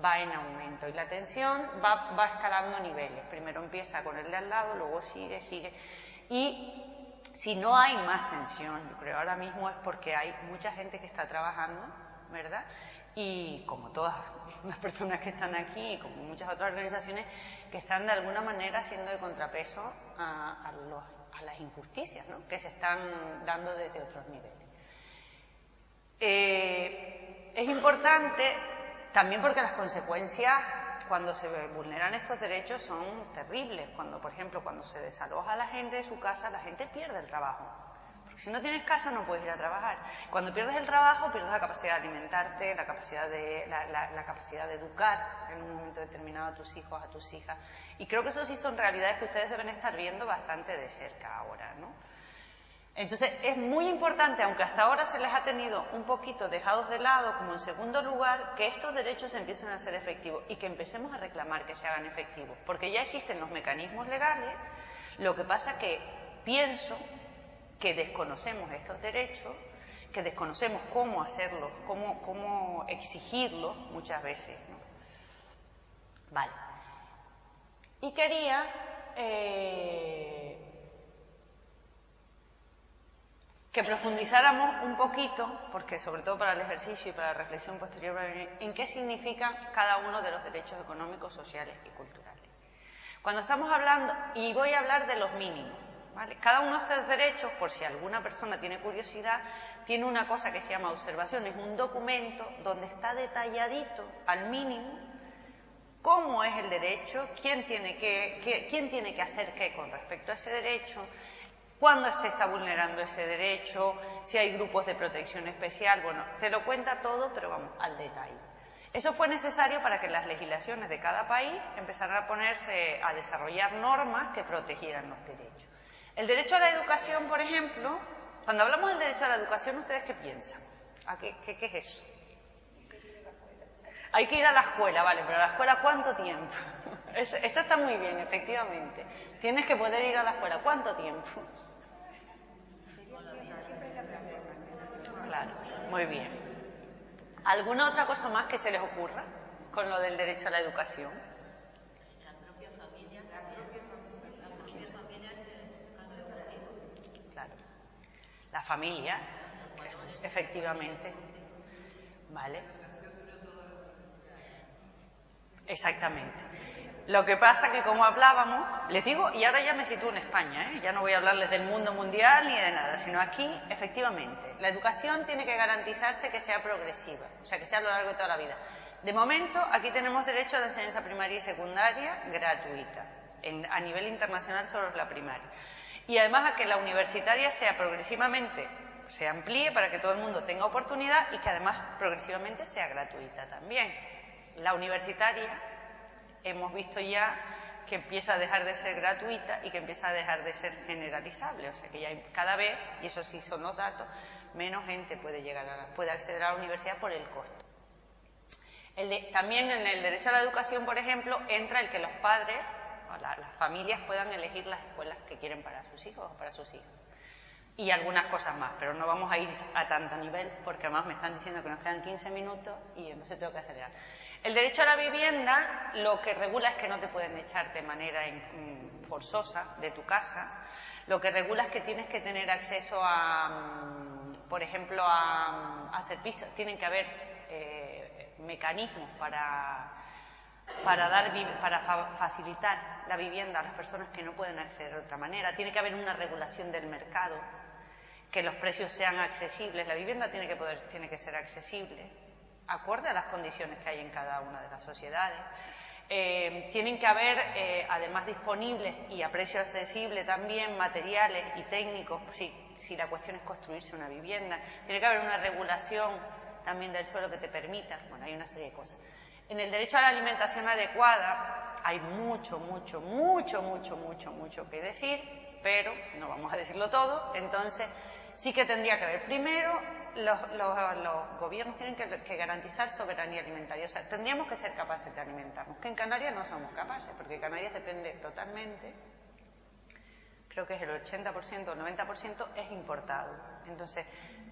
va en aumento. Y la tensión va escalando niveles. Primero empieza con el de al lado, luego sigue. Y si no hay más tensión, yo creo ahora mismo es porque hay mucha gente que está trabajando, ¿verdad? Y como todas las personas que están aquí, y como muchas otras organizaciones, que están de alguna manera siendo de contrapeso a las injusticias, ¿no?, que se están dando desde otros niveles. Es importante también porque las consecuencias cuando se vulneran estos derechos son terribles. Cuando, por ejemplo, cuando se desaloja a la gente de su casa, la gente pierde el trabajo. Porque si no tienes casa no puedes ir a trabajar. Cuando pierdes el trabajo, pierdes la capacidad de alimentarte, la capacidad de educar en un momento determinado a tus hijos, a tus hijas. Y creo que eso sí son realidades que ustedes deben estar viendo bastante de cerca ahora, ¿no? Entonces, es muy importante, aunque hasta ahora se les ha tenido un poquito dejados de lado, como en segundo lugar, que estos derechos empiecen a ser efectivos y que empecemos a reclamar que se hagan efectivos. Porque ya existen los mecanismos legales, lo que pasa que pienso que desconocemos estos derechos, que desconocemos cómo hacerlos, cómo exigirlos muchas veces, ¿no? Vale. Y quería que profundizáramos un poquito, porque sobre todo para el ejercicio y para la reflexión posterior, en qué significan cada uno de los derechos económicos, sociales y culturales. Cuando estamos hablando, y voy a hablar de los mínimos, ¿vale? Cada uno de estos derechos, por si alguna persona tiene curiosidad, tiene una cosa que se llama observación, es un documento donde está detalladito al mínimo cómo es el derecho, quién tiene que hacer qué con respecto a ese derecho, cuándo se está vulnerando ese derecho, si hay grupos de protección especial. Bueno, te lo cuenta todo, pero vamos al detalle. Eso fue necesario para que las legislaciones de cada país empezaran a desarrollar normas que protegieran los derechos. El derecho a la educación, por ejemplo, cuando hablamos del derecho a la educación, ¿ustedes qué piensan? ¿Qué es eso? Hay que ir a la escuela, vale, pero a la escuela ¿cuánto tiempo? Eso está muy bien, efectivamente. Tienes que poder ir a la escuela, ¿cuánto tiempo? Claro, muy bien. ¿Alguna otra cosa más que se les ocurra con lo del derecho a la educación? Claro. La familia, efectivamente. Vale. Exactamente. Lo que pasa que, como hablábamos, les digo, y ahora ya me sitúo en España, ya no voy a hablarles del mundo mundial ni de nada, sino aquí, efectivamente, la educación tiene que garantizarse que sea progresiva, o sea, que sea a lo largo de toda la vida. De momento, aquí tenemos derecho a la enseñanza primaria y secundaria gratuita, a nivel internacional solo es la primaria. Y además a que la universitaria sea progresivamente, se amplíe para que todo el mundo tenga oportunidad y que además progresivamente sea gratuita también. La universitaria hemos visto ya que empieza a dejar de ser gratuita y que empieza a dejar de ser generalizable, o sea que ya cada vez, y eso sí son los datos, menos gente puede acceder a la universidad por el costo. También en el derecho a la educación, por ejemplo, entra el que los padres o las familias puedan elegir las escuelas que quieren para sus hijos o para sus hijas. Y algunas cosas más, pero no vamos a ir a tanto nivel porque además me están diciendo que nos quedan 15 minutos y entonces tengo que acelerar. El derecho a la vivienda lo que regula es que no te pueden echar de manera forzosa de tu casa. Lo que regula es que tienes que tener acceso por ejemplo, a servicios. Tienen que haber mecanismos para facilitar la vivienda a las personas que no pueden acceder de otra manera. Tiene que haber una regulación del mercado, que los precios sean accesibles. La vivienda tiene que ser accesible, acorde a las condiciones que hay en cada una de las sociedades. Tienen que haber, además disponibles y a precio accesible también, materiales y técnicos, si la cuestión es construirse una vivienda. Tiene que haber una regulación también del suelo que te permita. Bueno, hay una serie de cosas. En el derecho a la alimentación adecuada hay mucho que decir, pero no vamos a decirlo todo. Entonces, sí que tendría que haber primero. Los gobiernos tienen que garantizar soberanía alimentaria. O sea, tendríamos que ser capaces de alimentarnos, que en Canarias no somos capaces, porque Canarias depende totalmente, creo que es el 80% o el 90% es importado. Entonces,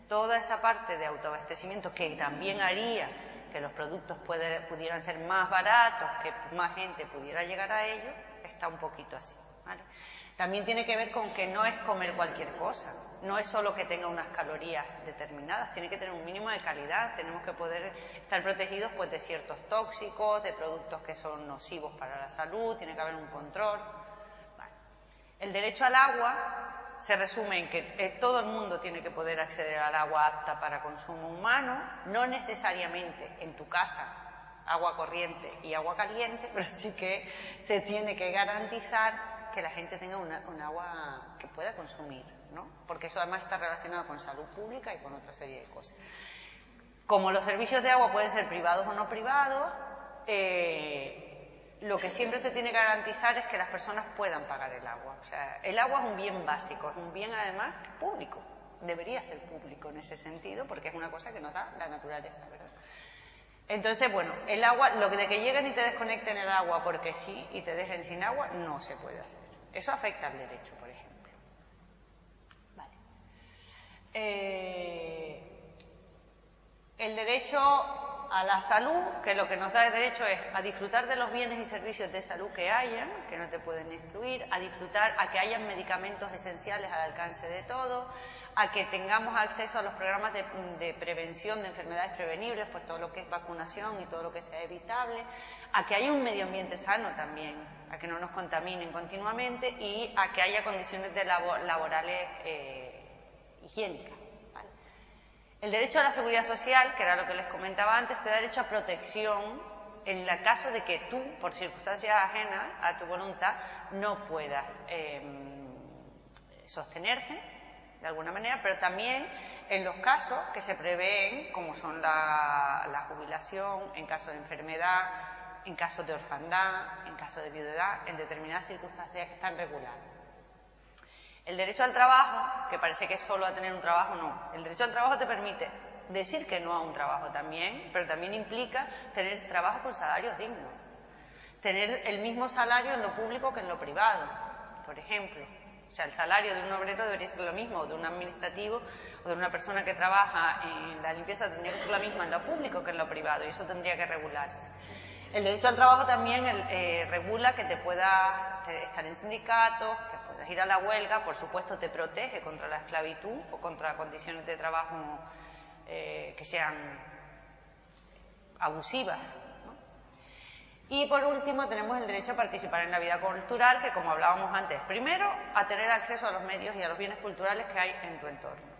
toda esa parte de autoabastecimiento que también haría que los productos pudieran ser más baratos, que más gente pudiera llegar a ellos, está un poquito así, ¿vale? También tiene que ver con que no es comer cualquier cosa, no es solo que tenga unas calorías determinadas, tiene que tener un mínimo de calidad, tenemos que poder estar protegidos pues de ciertos tóxicos, de productos que son nocivos para la salud, tiene que haber un control. Vale. El derecho al agua se resume en que todo el mundo tiene que poder acceder al agua apta para consumo humano, no necesariamente en tu casa agua corriente y agua caliente, pero sí que se tiene que garantizar que la gente tenga un agua que pueda consumir, ¿no? Porque eso además está relacionado con salud pública y con otra serie de cosas. Como los servicios de agua pueden ser privados o no privados, lo que siempre se tiene que garantizar es que las personas puedan pagar el agua. O sea, el agua es un bien básico, es un bien además público, debería ser público en ese sentido, porque es una cosa que nos da la naturaleza, ¿verdad? Entonces, bueno, el agua, lo de que lleguen y te desconecten el agua porque sí y te dejen sin agua, no se puede hacer. Eso afecta al derecho, por ejemplo. Vale. El derecho a la salud, que lo que nos da el derecho es a disfrutar de los bienes y servicios de salud que hayan, que no te pueden excluir, a disfrutar, a que hayan medicamentos esenciales al alcance de todos, a que tengamos acceso a los programas de prevención de enfermedades prevenibles, pues todo lo que es vacunación y todo lo que sea evitable, a que haya un medio ambiente sano también, a que no nos contaminen continuamente y a que haya condiciones laborales higiénicas. ¿Vale? El derecho a la seguridad social, que era lo que les comentaba antes, te da derecho a protección en el caso de que tú, por circunstancias ajenas a tu voluntad, no puedas sostenerte de alguna manera, pero también en los casos que se prevén, como son la jubilación, en caso de enfermedad, en caso de orfandad, en caso de viudedad, en determinadas circunstancias que están reguladas. El derecho al trabajo, que parece que es solo a tener un trabajo, no. El derecho al trabajo te permite decir que no a un trabajo también, pero también implica tener trabajo con salarios dignos, tener el mismo salario en lo público que en lo privado, por ejemplo. O sea, el salario de un obrero debería ser lo mismo, o de un administrativo, o de una persona que trabaja en la limpieza tendría que ser la misma en lo público que en lo privado, y eso tendría que regularse. El derecho al trabajo también regula que te puedas estar en sindicatos, que puedas ir a la huelga, por supuesto te protege contra la esclavitud o contra condiciones de trabajo que sean abusivas. Y por último tenemos el derecho a participar en la vida cultural, que como hablábamos antes, primero a tener acceso a los medios y a los bienes culturales que hay en tu entorno.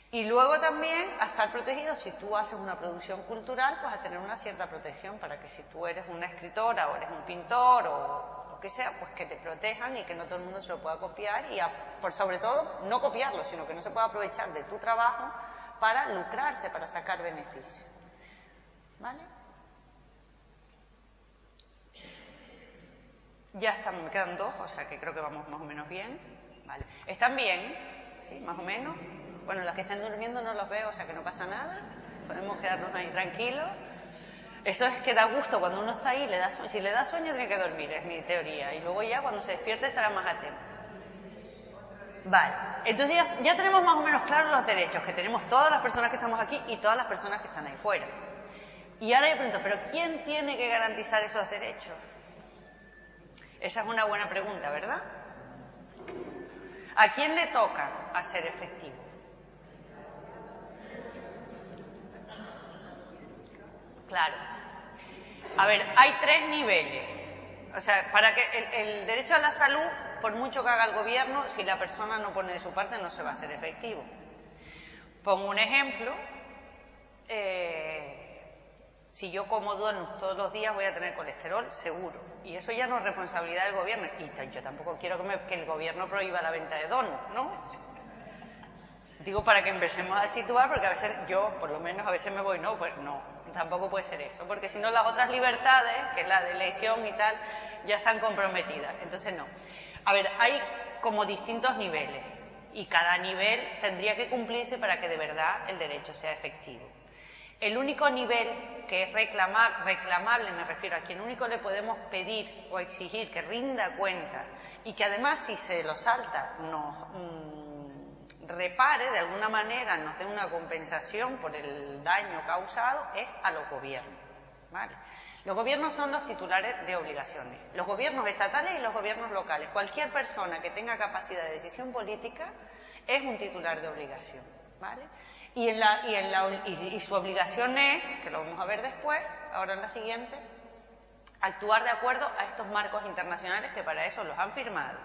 Y luego también a estar protegido si tú haces una producción cultural, pues a tener una cierta protección para que si tú eres una escritora o eres un pintor o lo que sea, pues que te protejan y que no todo el mundo se lo pueda copiar y por sobre todo no copiarlo, sino que no se pueda aprovechar de tu trabajo para lucrarse, para sacar beneficio. ¿Vale? Ya están, me quedan dos, o sea que creo que vamos más o menos bien. Vale. ¿Están bien? ¿Sí? ¿Más o menos? Bueno, los que están durmiendo no los veo, o sea que no pasa nada. Podemos quedarnos ahí tranquilos. Eso es que da gusto cuando uno está ahí, si le da sueño tiene que dormir, es mi teoría. Y luego ya cuando se despierte estará más atento. Vale, entonces ya tenemos más o menos claros los derechos que tenemos todas las personas que estamos aquí y todas las personas que están ahí fuera. Y ahora yo pregunto, ¿pero quién tiene que garantizar esos derechos? Esa es una buena pregunta, ¿verdad? ¿A quién le toca hacer efectivo? Claro. A ver, hay tres niveles. O sea, para que el derecho a la salud, por mucho que haga el gobierno, si la persona no pone de su parte, no se va a hacer efectivo. Pongo un ejemplo. Si yo como donuts todos los días voy a tener colesterol, seguro. Y eso ya no es responsabilidad del gobierno. Y yo tampoco quiero que el gobierno prohíba la venta de donuts, ¿no? Digo, para que empecemos a situar, porque a veces yo, por lo menos, a veces me voy, no, pues no, tampoco puede ser eso. Porque si no, las otras libertades, que es la de elección y tal, ya están comprometidas. Entonces, no. A ver, hay como distintos niveles. Y cada nivel tendría que cumplirse para que de verdad el derecho sea efectivo. El único nivel que es reclamable, me refiero a quien único le podemos pedir o exigir que rinda cuenta y que además si se lo salta nos repare de alguna manera, nos dé una compensación por el daño causado, es a los gobiernos, ¿vale? Los gobiernos son los titulares de obligaciones, los gobiernos estatales y los gobiernos locales. Cualquier persona que tenga capacidad de decisión política es un titular de obligación, ¿vale? Y su obligación es, que lo vamos a ver después, ahora en la siguiente, actuar de acuerdo a estos marcos internacionales que para eso los han firmado.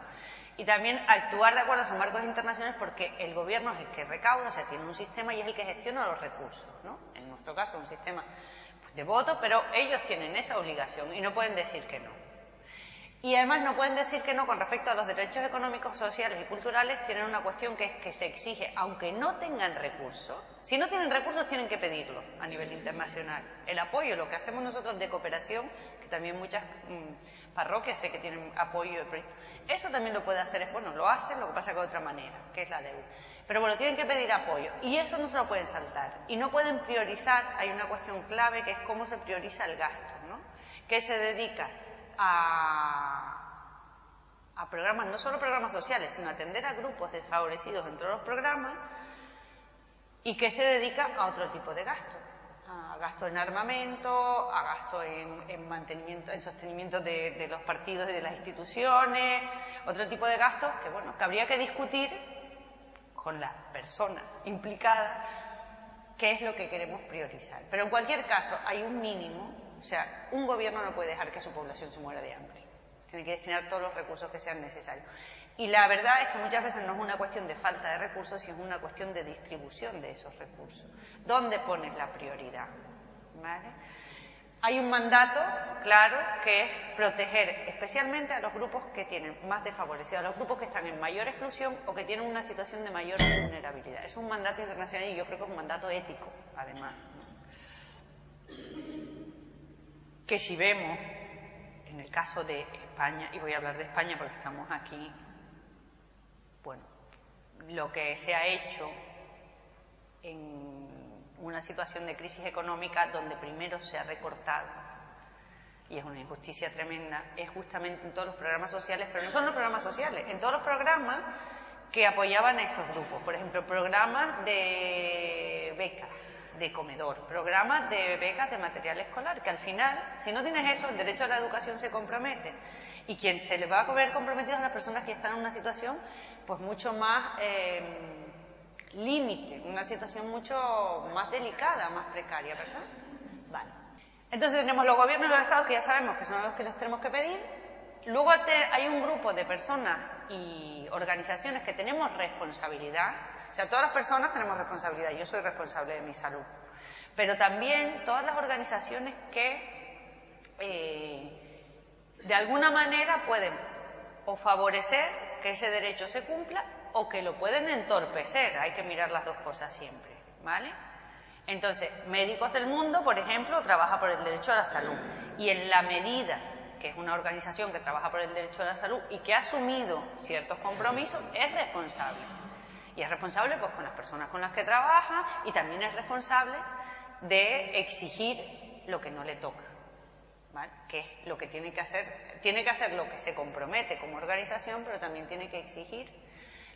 Y también actuar de acuerdo a esos marcos internacionales porque el gobierno es el que recauda, o sea, tiene un sistema y es el que gestiona los recursos, ¿no? En nuestro caso, un sistema de voto, pero ellos tienen esa obligación y no pueden decir que no. Y además no pueden decir que no con respecto a los derechos económicos, sociales y culturales. Tienen una cuestión que es que se exige, aunque no tengan recursos, si no tienen recursos tienen que pedirlo a nivel internacional. El apoyo, lo que hacemos nosotros de cooperación, que también muchas parroquias sé que tienen apoyo de proyectos, eso también lo puede hacer, bueno, lo hacen, lo que pasa que de otra manera, que es la deuda. Pero bueno, tienen que pedir apoyo y eso no se lo pueden saltar. Y no pueden priorizar, hay una cuestión clave que es cómo se prioriza el gasto, ¿no? Que se dedica a programas, no solo programas sociales, sino a atender a grupos desfavorecidos dentro de los programas y que se dedica a otro tipo de gasto, a gasto en armamento, a gasto en mantenimiento, en sostenimiento de los partidos y de las instituciones, otro tipo de gastos que, bueno, que habría que discutir con la persona implicada qué es lo que queremos priorizar. Pero en cualquier caso hay un mínimo. O sea, un gobierno no puede dejar que su población se muera de hambre. Tiene que destinar todos los recursos que sean necesarios. Y la verdad es que muchas veces no es una cuestión de falta de recursos, sino es una cuestión de distribución de esos recursos. ¿Dónde pones la prioridad? ¿Vale? Hay un mandato claro que es proteger especialmente a los grupos que tienen más desfavorecidos, a los grupos que están en mayor exclusión o que tienen una situación de mayor vulnerabilidad. Es un mandato internacional y yo creo que es un mandato ético, además, ¿no? Que si vemos, en el caso de España, y voy a hablar de España porque estamos aquí, bueno, lo que se ha hecho en una situación de crisis económica donde primero se ha recortado, y es una injusticia tremenda, es justamente en todos los programas sociales, pero no son los programas sociales, en todos los programas que apoyaban a estos grupos, por ejemplo, programas de becas, de comedor, programas de becas de material escolar, que al final, si no tienes eso, el derecho a la educación se compromete. Y quien se le va a ver comprometido a las personas que están en una situación pues mucho más límite, una situación mucho más delicada, más precaria, ¿verdad? Vale. Entonces tenemos los gobiernos y los estados que ya sabemos que son los que les tenemos que pedir. Luego hay un grupo de personas y organizaciones que tenemos responsabilidad. O sea, todas las personas tenemos responsabilidad, yo soy responsable de mi salud, pero también todas las organizaciones que de alguna manera pueden o favorecer que ese derecho se cumpla o que lo pueden entorpecer, hay que mirar las dos cosas siempre, ¿vale? Entonces, Médicos del Mundo, por ejemplo, trabaja por el derecho a la salud y en la medida que es una organización que trabaja por el derecho a la salud y que ha asumido ciertos compromisos, es responsable. Y es responsable pues con las personas con las que trabaja y también es responsable de exigir lo que no le toca, ¿vale? Que es lo que tiene que hacer lo que se compromete como organización, pero también tiene que exigir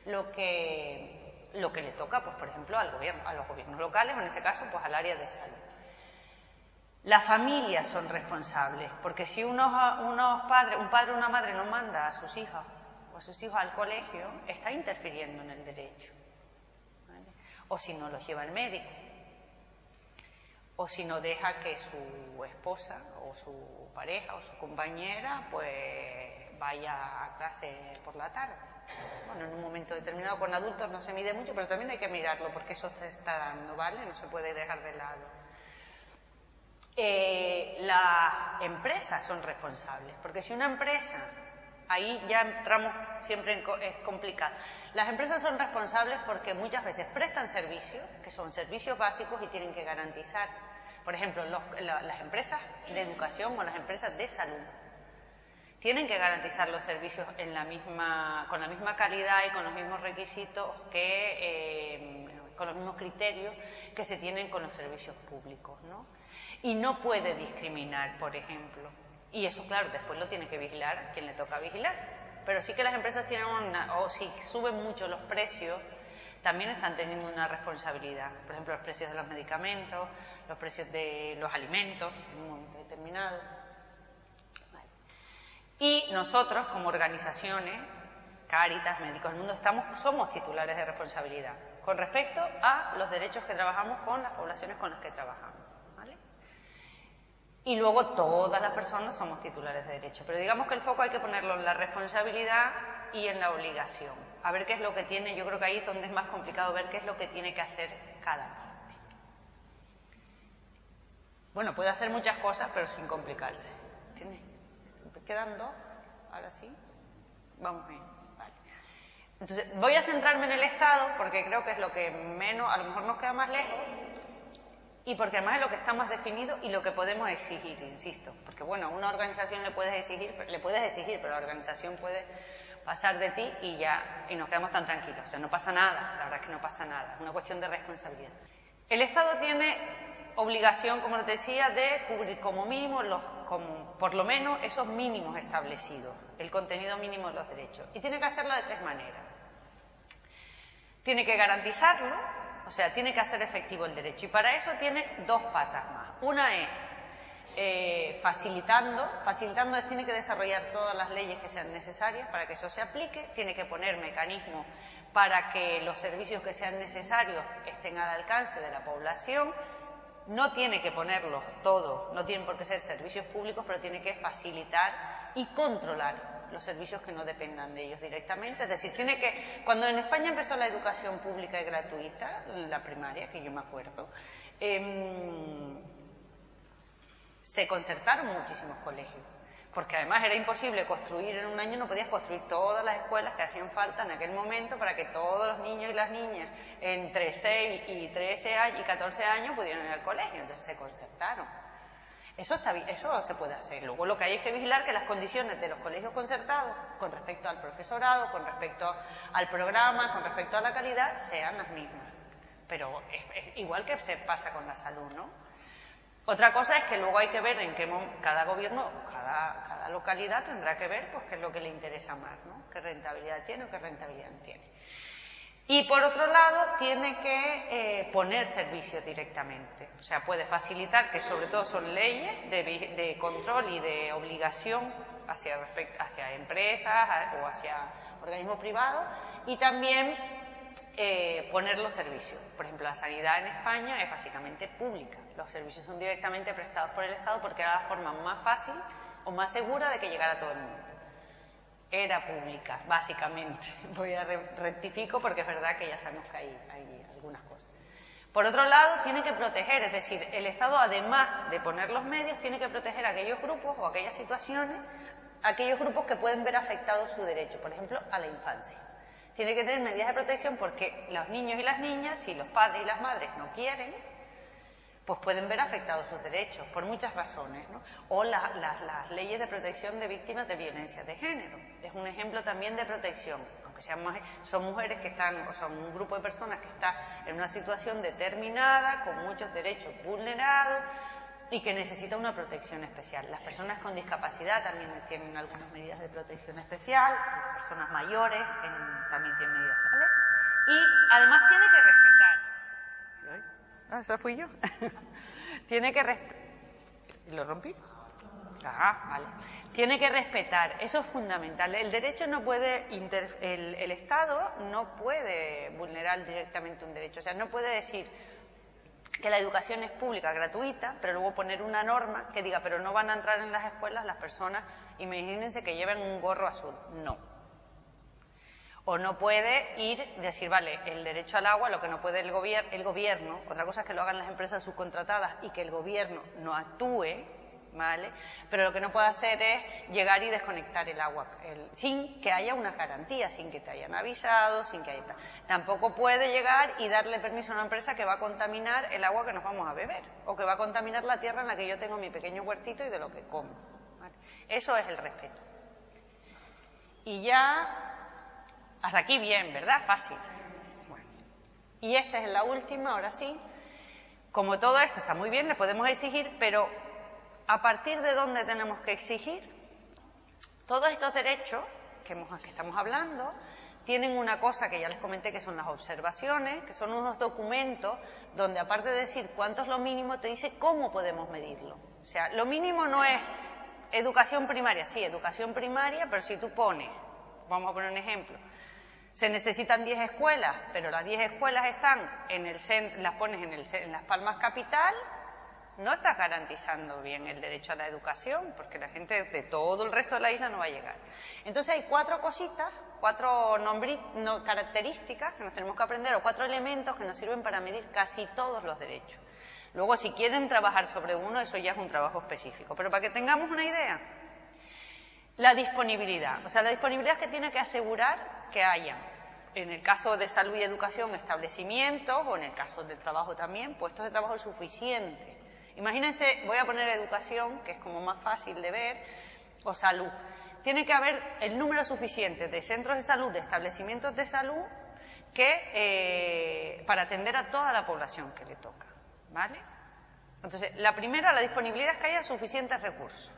lo que le toca, pues por ejemplo, al gobierno, a los gobiernos locales, o en este caso, pues al área de salud. Las familias son responsables, porque si un padre o una madre no manda a sus hijas o a sus hijos al colegio, está interfiriendo en el derecho, ¿vale? O si no los lleva al médico, o si no deja que su esposa o su pareja o su compañera pues vaya a clase por la tarde. Bueno, en un momento determinado con adultos no se mide mucho, pero también hay que mirarlo porque eso se está dando, ¿vale? No se puede dejar de lado. Las empresas son responsables, porque si una empresa, ahí ya entramos siempre es complicado. Las empresas son responsables porque muchas veces prestan servicios, que son servicios básicos y tienen que garantizar. Por ejemplo, las empresas de educación o las empresas de salud tienen que garantizar los servicios con la misma calidad y con los mismos requisitos con los mismos criterios que se tienen con los servicios públicos, ¿no? Y no puede discriminar, por ejemplo. Y eso, claro, después lo tiene que vigilar quien le toca vigilar. Pero sí que las empresas tienen o si suben mucho los precios, también están teniendo una responsabilidad. Por ejemplo, los precios de los medicamentos, los precios de los alimentos, en un momento determinado. Vale. Y nosotros, como organizaciones, Cáritas, Médicos del Mundo, somos titulares de responsabilidad con respecto a los derechos que trabajamos con las poblaciones con las que trabajamos. ¿Vale? Y luego todas las personas somos titulares de derechos. Pero digamos que el foco hay que ponerlo en la responsabilidad y en la obligación. A ver qué es lo que tiene, yo creo que ahí es donde es más complicado ver qué es lo que tiene que hacer cada parte. Bueno, puede hacer muchas cosas, pero sin complicarse. ¿Entiendes? Quedan dos, ahora sí. Vamos bien, vale. Entonces, voy a centrarme en el Estado, porque creo que es lo que menos, a lo mejor nos queda más lejos, y porque además es lo que está más definido y lo que podemos exigir, insisto. Porque bueno, a una organización le puedes exigir, pero la organización puede pasar de ti y nos quedamos tan tranquilos. O sea, no pasa nada, la verdad es que no pasa nada, es una cuestión de responsabilidad. El Estado tiene obligación, como les decía, de cubrir como mínimo por lo menos esos mínimos establecidos, el contenido mínimo de los derechos. Y tiene que hacerlo de tres maneras. Tiene que garantizarlo, o sea, tiene que hacer efectivo el derecho. Y para eso tiene dos patas más. Una es facilitando tiene que desarrollar todas las leyes que sean necesarias para que eso se aplique, tiene que poner mecanismos para que los servicios que sean necesarios estén al alcance de la población. No tiene que ponerlos todos, no tienen por qué ser servicios públicos, pero tiene que facilitar y controlar los servicios que no dependan de ellos directamente. Es decir, cuando en España empezó la educación pública y gratuita, la primaria, que yo me acuerdo, se concertaron muchísimos colegios, porque además era imposible construir en un año, no podías construir todas las escuelas que hacían falta en aquel momento para que todos los niños y las niñas entre 6 y 13 años y 14 años pudieran ir al colegio, entonces se concertaron. Eso se puede hacer. Luego lo que hay es que vigilar que las condiciones de los colegios concertados con respecto al profesorado, con respecto al programa, con respecto a la calidad, sean las mismas. Pero es igual que se pasa con la salud, ¿no? Otra cosa es que luego hay que ver en qué cada gobierno, cada localidad tendrá que ver pues qué es lo que le interesa más, ¿no? Qué rentabilidad tiene o qué rentabilidad no tiene. Y por otro lado, tiene que poner servicios directamente. O sea, puede facilitar, que sobre todo son leyes de control y de obligación hacia empresas o hacia organismos privados, y también poner los servicios. Por ejemplo, la sanidad en España es básicamente pública. Los servicios son directamente prestados por el Estado porque era la forma más fácil o más segura de que llegara todo el mundo. Era pública, básicamente. Rectifico porque es verdad que ya sabemos que hay algunas cosas. Por otro lado, tiene que proteger, es decir, el Estado, además de poner los medios, tiene que proteger a aquellos grupos o aquellas situaciones, aquellos grupos que pueden ver afectado su derecho, por ejemplo, a la infancia. Tiene que tener medidas de protección porque los niños y las niñas, si los padres y las madres no quieren, pues pueden ver afectados sus derechos, por muchas razones, ¿no? O las leyes de protección de víctimas de violencia de género. Es un ejemplo también de protección, aunque son mujeres que están, o son un grupo de personas que está en una situación determinada, con muchos derechos vulnerados y que necesita una protección especial. Las personas con discapacidad también tienen algunas medidas de protección especial, las personas mayores también tienen medidas, ¿vale? Y además tiene que respetar. Ah, esa fui yo. Tiene que respetar. ¿Lo rompí? Ah, vale. Tiene que respetar, eso es fundamental. El derecho no puede, el Estado no puede vulnerar directamente un derecho. O sea, no puede decir que la educación es pública, gratuita, pero luego poner una norma que diga, pero no van a entrar en las escuelas las personas, imagínense que lleven un gorro azul. No. O no puede ir y decir, vale, el derecho al agua, lo que no puede el gobierno, otra cosa es que lo hagan las empresas subcontratadas y que el gobierno no actúe, ¿vale? Pero lo que no puede hacer es llegar y desconectar el agua sin que haya unas garantías, sin que te hayan avisado, sin que haya... Tampoco puede llegar y darle permiso a una empresa que va a contaminar el agua que nos vamos a beber o que va a contaminar la tierra en la que yo tengo mi pequeño huertito y de lo que como, ¿vale? Eso es el respeto. Y ya... Hasta aquí bien, ¿verdad? Fácil. Bueno. Y esta es la última, ahora sí. Como todo esto está muy bien, le podemos exigir, pero ¿a partir de dónde tenemos que exigir? Todos estos derechos que estamos hablando tienen una cosa que ya les comenté, que son las observaciones, que son unos documentos donde, aparte de decir cuánto es lo mínimo, te dice cómo podemos medirlo. O sea, lo mínimo no es educación primaria, sí, educación primaria, pero si tú pones, vamos a poner un ejemplo, se necesitan 10 escuelas, pero las 10 escuelas están en el centro, las pones en Las Palmas capital, no estás garantizando bien el derecho a la educación, porque la gente de todo el resto de la isla no va a llegar. Entonces hay 4 cositas, 4 características que nos tenemos que aprender, o 4 elementos que nos sirven para medir casi todos los derechos. Luego, si quieren trabajar sobre uno, eso ya es un trabajo específico. Pero para que tengamos una idea, la disponibilidad. O sea, la disponibilidad es que tiene que asegurar que haya, en el caso de salud y educación, establecimientos, o en el caso del trabajo también, puestos de trabajo suficientes. Imagínense, voy a poner educación, que es como más fácil de ver, o salud. Tiene que haber el número suficiente de centros de salud, de establecimientos de salud, para atender a toda la población que le toca, ¿vale? Entonces, la primera, la disponibilidad, es que haya suficientes recursos.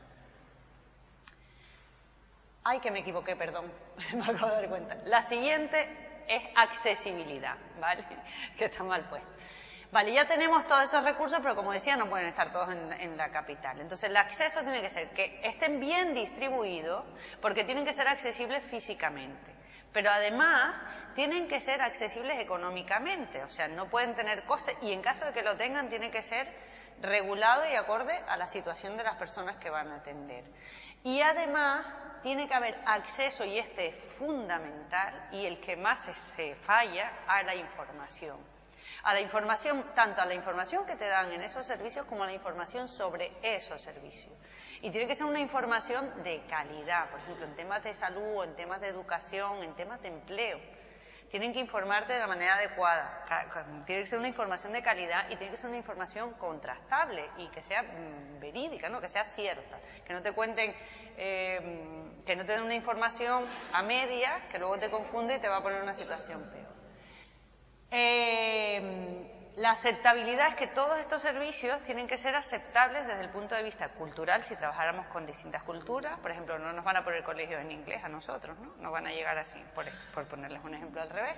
Ay, que me equivoqué, perdón, me acabo de dar cuenta. La siguiente es accesibilidad, ¿vale? Que está mal puesto. Vale, ya tenemos todos esos recursos, pero como decía, no pueden estar todos en la capital. Entonces, el acceso tiene que ser que estén bien distribuidos, porque tienen que ser accesibles físicamente. Pero además, tienen que ser accesibles económicamente, o sea, no pueden tener costes, y en caso de que lo tengan, tiene que ser regulado y acorde a la situación de las personas que van a atender. Y además, tiene que haber acceso, y este es fundamental, y el que más se falla, a la información. A la información, tanto a la información que te dan en esos servicios como a la información sobre esos servicios. Y tiene que ser una información de calidad, por ejemplo, en temas de salud, o en temas de educación, en temas de empleo. Tienen que informarte de la manera adecuada. Tiene que ser una información de calidad y tiene que ser una información contrastable y que sea verídica, ¿no? Que sea cierta. Que no te cuenten, que no te den una información a medias, que luego te confunde y te va a poner en una situación peor. La aceptabilidad es que todos estos servicios tienen que ser aceptables desde el punto de vista cultural. Si trabajáramos con distintas culturas, por ejemplo, no nos van a poner colegios en inglés a nosotros, ¿no? No van a llegar así, por ponerles un ejemplo al revés.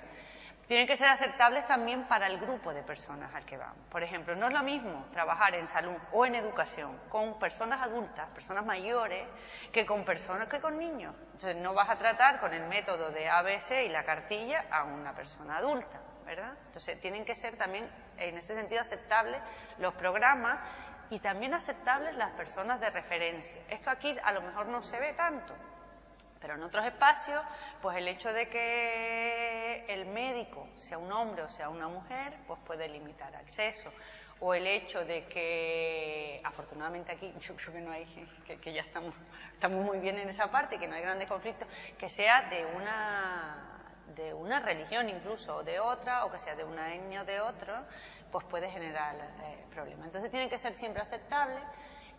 Tienen que ser aceptables también para el grupo de personas al que van. Por ejemplo, no es lo mismo trabajar en salud o en educación con personas adultas, personas mayores, que con niños. Entonces, no vas a tratar con el método de ABC y la cartilla a una persona adulta, ¿verdad? Entonces, tienen que ser también, en ese sentido, aceptables los programas y también aceptables las personas de referencia. Esto aquí a lo mejor no se ve tanto, pero en otros espacios, pues el hecho de que el médico sea un hombre o sea una mujer, pues puede limitar acceso. O el hecho de que, afortunadamente aquí, yo creo que no hay, que ya estamos muy bien en esa parte, que no hay grandes conflictos, que sea de una religión incluso, o de otra, o que sea de una etnia o de otro, pues puede generar problemas. Entonces tienen que ser siempre aceptables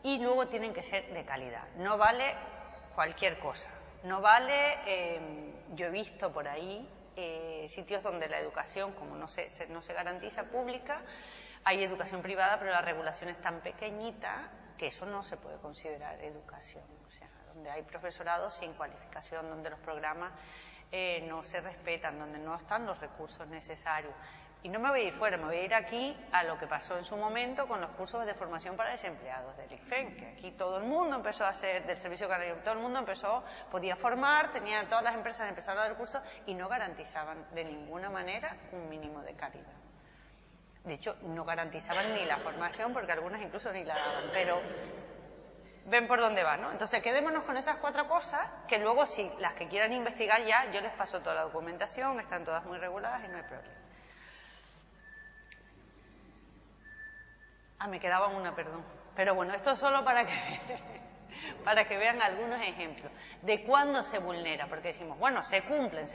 y luego tienen que ser de calidad. No vale cualquier cosa. No vale, yo he visto por ahí sitios donde la educación, como no se garantiza pública, hay educación privada, pero la regulación es tan pequeñita que eso no se puede considerar educación. O sea, donde hay profesorado sin cualificación, donde los programas no se respetan, donde no están los recursos necesarios. Y no me voy a ir fuera, me voy a ir aquí a lo que pasó en su momento con los cursos de formación para desempleados del ICFEN, que aquí todo el mundo empezó a hacer, del Servicio Canario, todo el mundo podía formar, todas las empresas empezaron a dar cursos y no garantizaban de ninguna manera un mínimo de calidad. De hecho, no garantizaban ni la formación, porque algunas incluso ni la daban, pero ven por dónde va, ¿no? Entonces quedémonos con esas 4 cosas, que luego si las que quieran investigar ya, yo les paso toda la documentación, están todas muy reguladas y no hay problema. Me quedaba una, perdón. Pero bueno, esto solo para que vean algunos ejemplos de cuándo se vulnera, porque decimos, bueno, se cumplen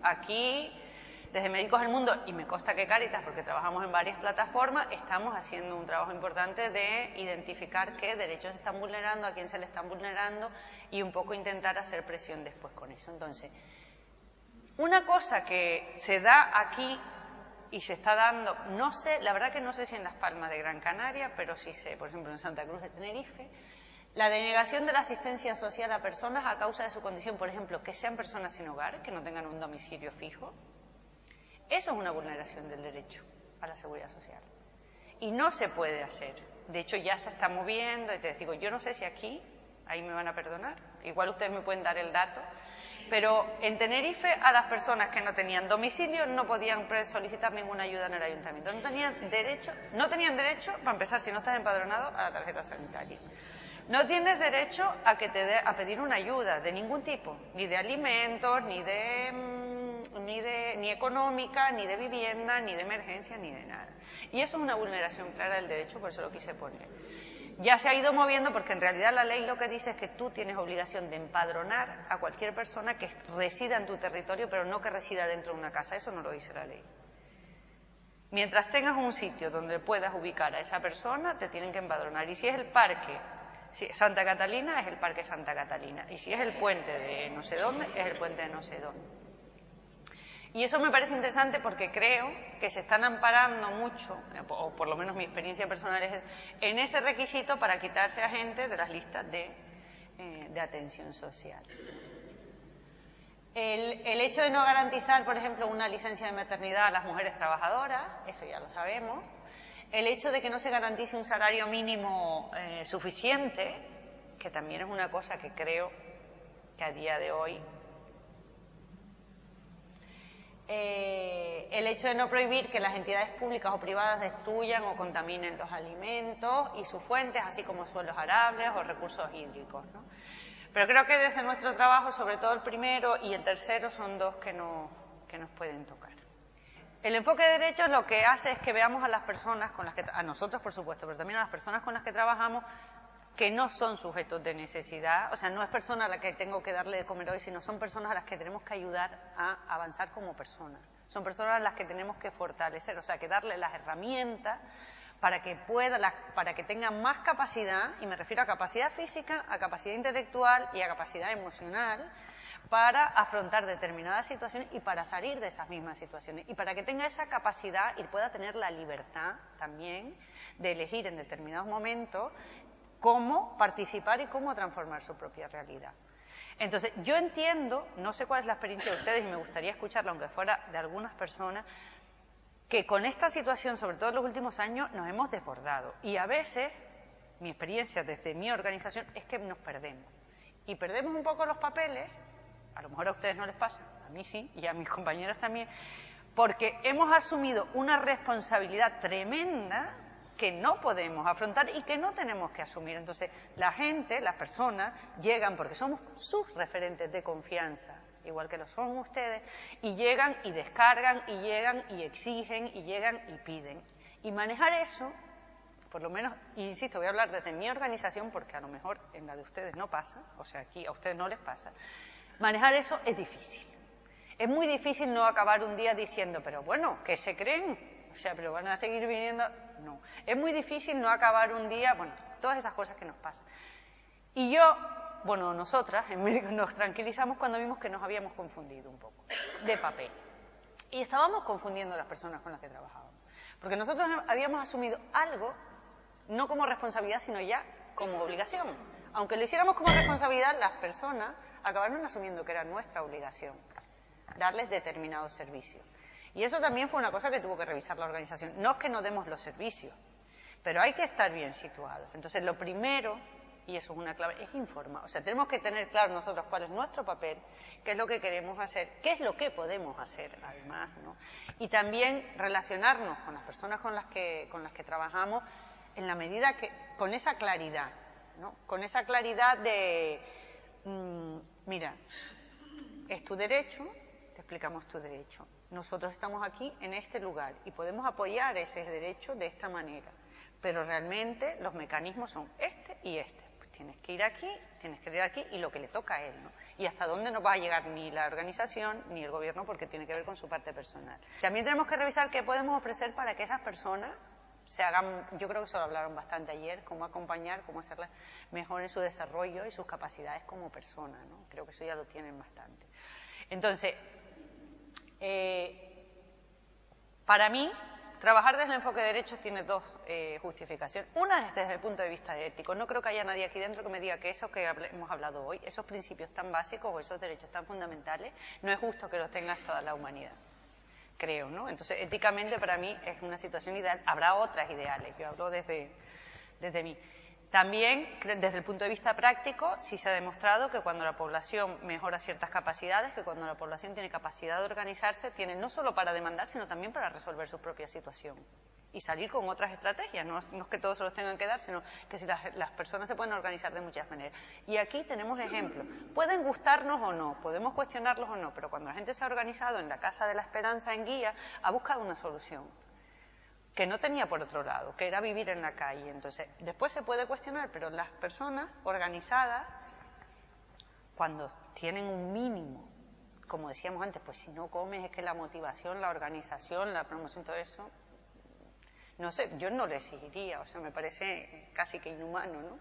aquí, desde Médicos del Mundo, y me consta que Cáritas, porque trabajamos en varias plataformas, estamos haciendo un trabajo importante de identificar qué derechos se están vulnerando, a quién se le están vulnerando, y un poco intentar hacer presión después con eso. Entonces, una cosa que se da aquí y se está dando, no sé, la verdad que no sé si en Las Palmas de Gran Canaria, pero sí sé, por ejemplo, en Santa Cruz de Tenerife, la denegación de la asistencia social a personas a causa de su condición, por ejemplo, que sean personas sin hogar, que no tengan un domicilio fijo. Eso es una vulneración del derecho a la seguridad social. Y no se puede hacer. De hecho, ya se está moviendo, y te digo, yo no sé si aquí, ahí me van a perdonar, igual ustedes me pueden dar el dato, pero en Tenerife a las personas que no tenían domicilio no podían solicitar ninguna ayuda en el ayuntamiento. No tenían derecho, para empezar, si no estás empadronado, a la tarjeta sanitaria. No tienes derecho a pedir una ayuda de ningún tipo, ni de alimentos, ni económica, ni de vivienda, ni de emergencia, ni de nada. Y eso es una vulneración clara del derecho, por eso lo quise poner. Ya se ha ido moviendo porque en realidad la ley lo que dice es que tú tienes obligación de empadronar a cualquier persona que resida en tu territorio, pero no que resida dentro de una casa. Eso no lo dice la ley. Mientras tengas un sitio donde puedas ubicar a esa persona, te tienen que empadronar. Y si es el parque Santa Catalina, es el parque Santa Catalina. Y si es el puente de no sé dónde, es el puente de no sé dónde. Y eso me parece interesante porque creo que se están amparando mucho, o por lo menos mi experiencia personal es en ese requisito para quitarse a gente de las listas de atención social. El hecho de no garantizar, por ejemplo, una licencia de maternidad a las mujeres trabajadoras, eso ya lo sabemos. El hecho de que no se garantice un salario mínimo suficiente, que también es una cosa que creo que a día de hoy. El hecho de no prohibir que las entidades públicas o privadas destruyan o contaminen los alimentos y sus fuentes, así como suelos arables o recursos hídricos, ¿no? Pero creo que desde nuestro trabajo, sobre todo el primero y el tercero, son dos que nos pueden tocar. El enfoque de derechos lo que hace es que veamos a las personas con las que, a nosotros por supuesto, pero también a las personas con las que trabajamos, que no son sujetos de necesidad, o sea, no es persona a la que tengo que darle de comer hoy, sino son personas a las que tenemos que ayudar a avanzar como personas. Son personas a las que tenemos que fortalecer, o sea, que darle las herramientas para que tengan más capacidad, y me refiero a capacidad física, a capacidad intelectual y a capacidad emocional, para afrontar determinadas situaciones y para salir de esas mismas situaciones. Y para que tenga esa capacidad y pueda tener la libertad también de elegir en determinados momentos cómo participar y cómo transformar su propia realidad. Entonces, yo entiendo, no sé cuál es la experiencia de ustedes y me gustaría escucharla, aunque fuera de algunas personas, que con esta situación, sobre todo en los últimos años, nos hemos desbordado. Y a veces, mi experiencia desde mi organización es que nos perdemos. Y perdemos un poco los papeles, a lo mejor a ustedes no les pasa, a mí sí, y a mis compañeras también, porque hemos asumido una responsabilidad tremenda que no podemos afrontar y que no tenemos que asumir. Entonces, la gente, las personas, llegan porque somos sus referentes de confianza, igual que lo son ustedes, y llegan y descargan, y llegan y exigen, y llegan y piden. Y manejar eso, por lo menos, insisto, voy a hablar desde mi organización, porque a lo mejor en la de ustedes no pasa, o sea, aquí a ustedes no les pasa, manejar eso es difícil. Es muy difícil no acabar un día diciendo, pero bueno, ¿qué se creen? O sea, pero van a seguir viniendo. No. Es muy difícil no acabar un día, bueno, todas esas cosas que nos pasan. Y nosotras en Médicos nos tranquilizamos cuando vimos que nos habíamos confundido un poco de papel. Y estábamos confundiendo a las personas con las que trabajábamos. Porque nosotros habíamos asumido algo, no como responsabilidad, sino ya como obligación. Aunque lo hiciéramos como responsabilidad, las personas acabaron asumiendo que era nuestra obligación darles determinados servicios. Y eso también fue una cosa que tuvo que revisar la organización. No es que no demos los servicios, pero hay que estar bien situados. Entonces, lo primero, y eso es una clave, es informar. O sea, tenemos que tener claro nosotros cuál es nuestro papel, qué es lo que queremos hacer, qué es lo que podemos hacer, además, ¿no? Y también relacionarnos con las personas con las que trabajamos en la medida que, con esa claridad. ¿no? Con esa claridad de, mira, es tu derecho, te explicamos tu derecho. Nosotros estamos aquí en este lugar y podemos apoyar ese derecho de esta manera, pero realmente los mecanismos son este y este. Pues tienes que ir aquí y lo que le toca a él, ¿no? Y hasta dónde no va a llegar ni la organización ni el gobierno, porque tiene que ver con su parte personal. También tenemos que revisar qué podemos ofrecer para que esas personas se hagan, yo creo que eso lo hablaron bastante ayer, cómo acompañar, cómo hacerlas mejor en su desarrollo y sus capacidades como persona, ¿no? Creo que eso ya lo tienen bastante. Entonces, para mí, trabajar desde el enfoque de derechos tiene dos justificaciones. Una es desde el punto de vista ético. No creo que haya nadie aquí dentro que me diga que eso que hemos hablado hoy, esos principios tan básicos o esos derechos tan fundamentales, no es justo que los tenga toda la humanidad. Creo, ¿no? Entonces, éticamente para mí es una situación ideal. Habrá otras ideales, yo hablo desde mí. También, desde el punto de vista práctico, sí se ha demostrado que cuando la población mejora ciertas capacidades, que cuando la población tiene capacidad de organizarse, tiene no solo para demandar, sino también para resolver su propia situación y salir con otras estrategias. No es que todos se los tengan que dar, sino que si las personas se pueden organizar de muchas maneras. Y aquí tenemos ejemplos. Pueden gustarnos o no, podemos cuestionarlos o no, pero cuando la gente se ha organizado en la Casa de la Esperanza en Guía, ha buscado una solución que no tenía por otro lado, que era vivir en la calle. Entonces, después se puede cuestionar, pero las personas organizadas, cuando tienen un mínimo, como decíamos antes, pues si no comes es que la motivación, la organización, la promoción, todo eso, no sé, yo no le exigiría, o sea, me parece casi que inhumano, ¿no?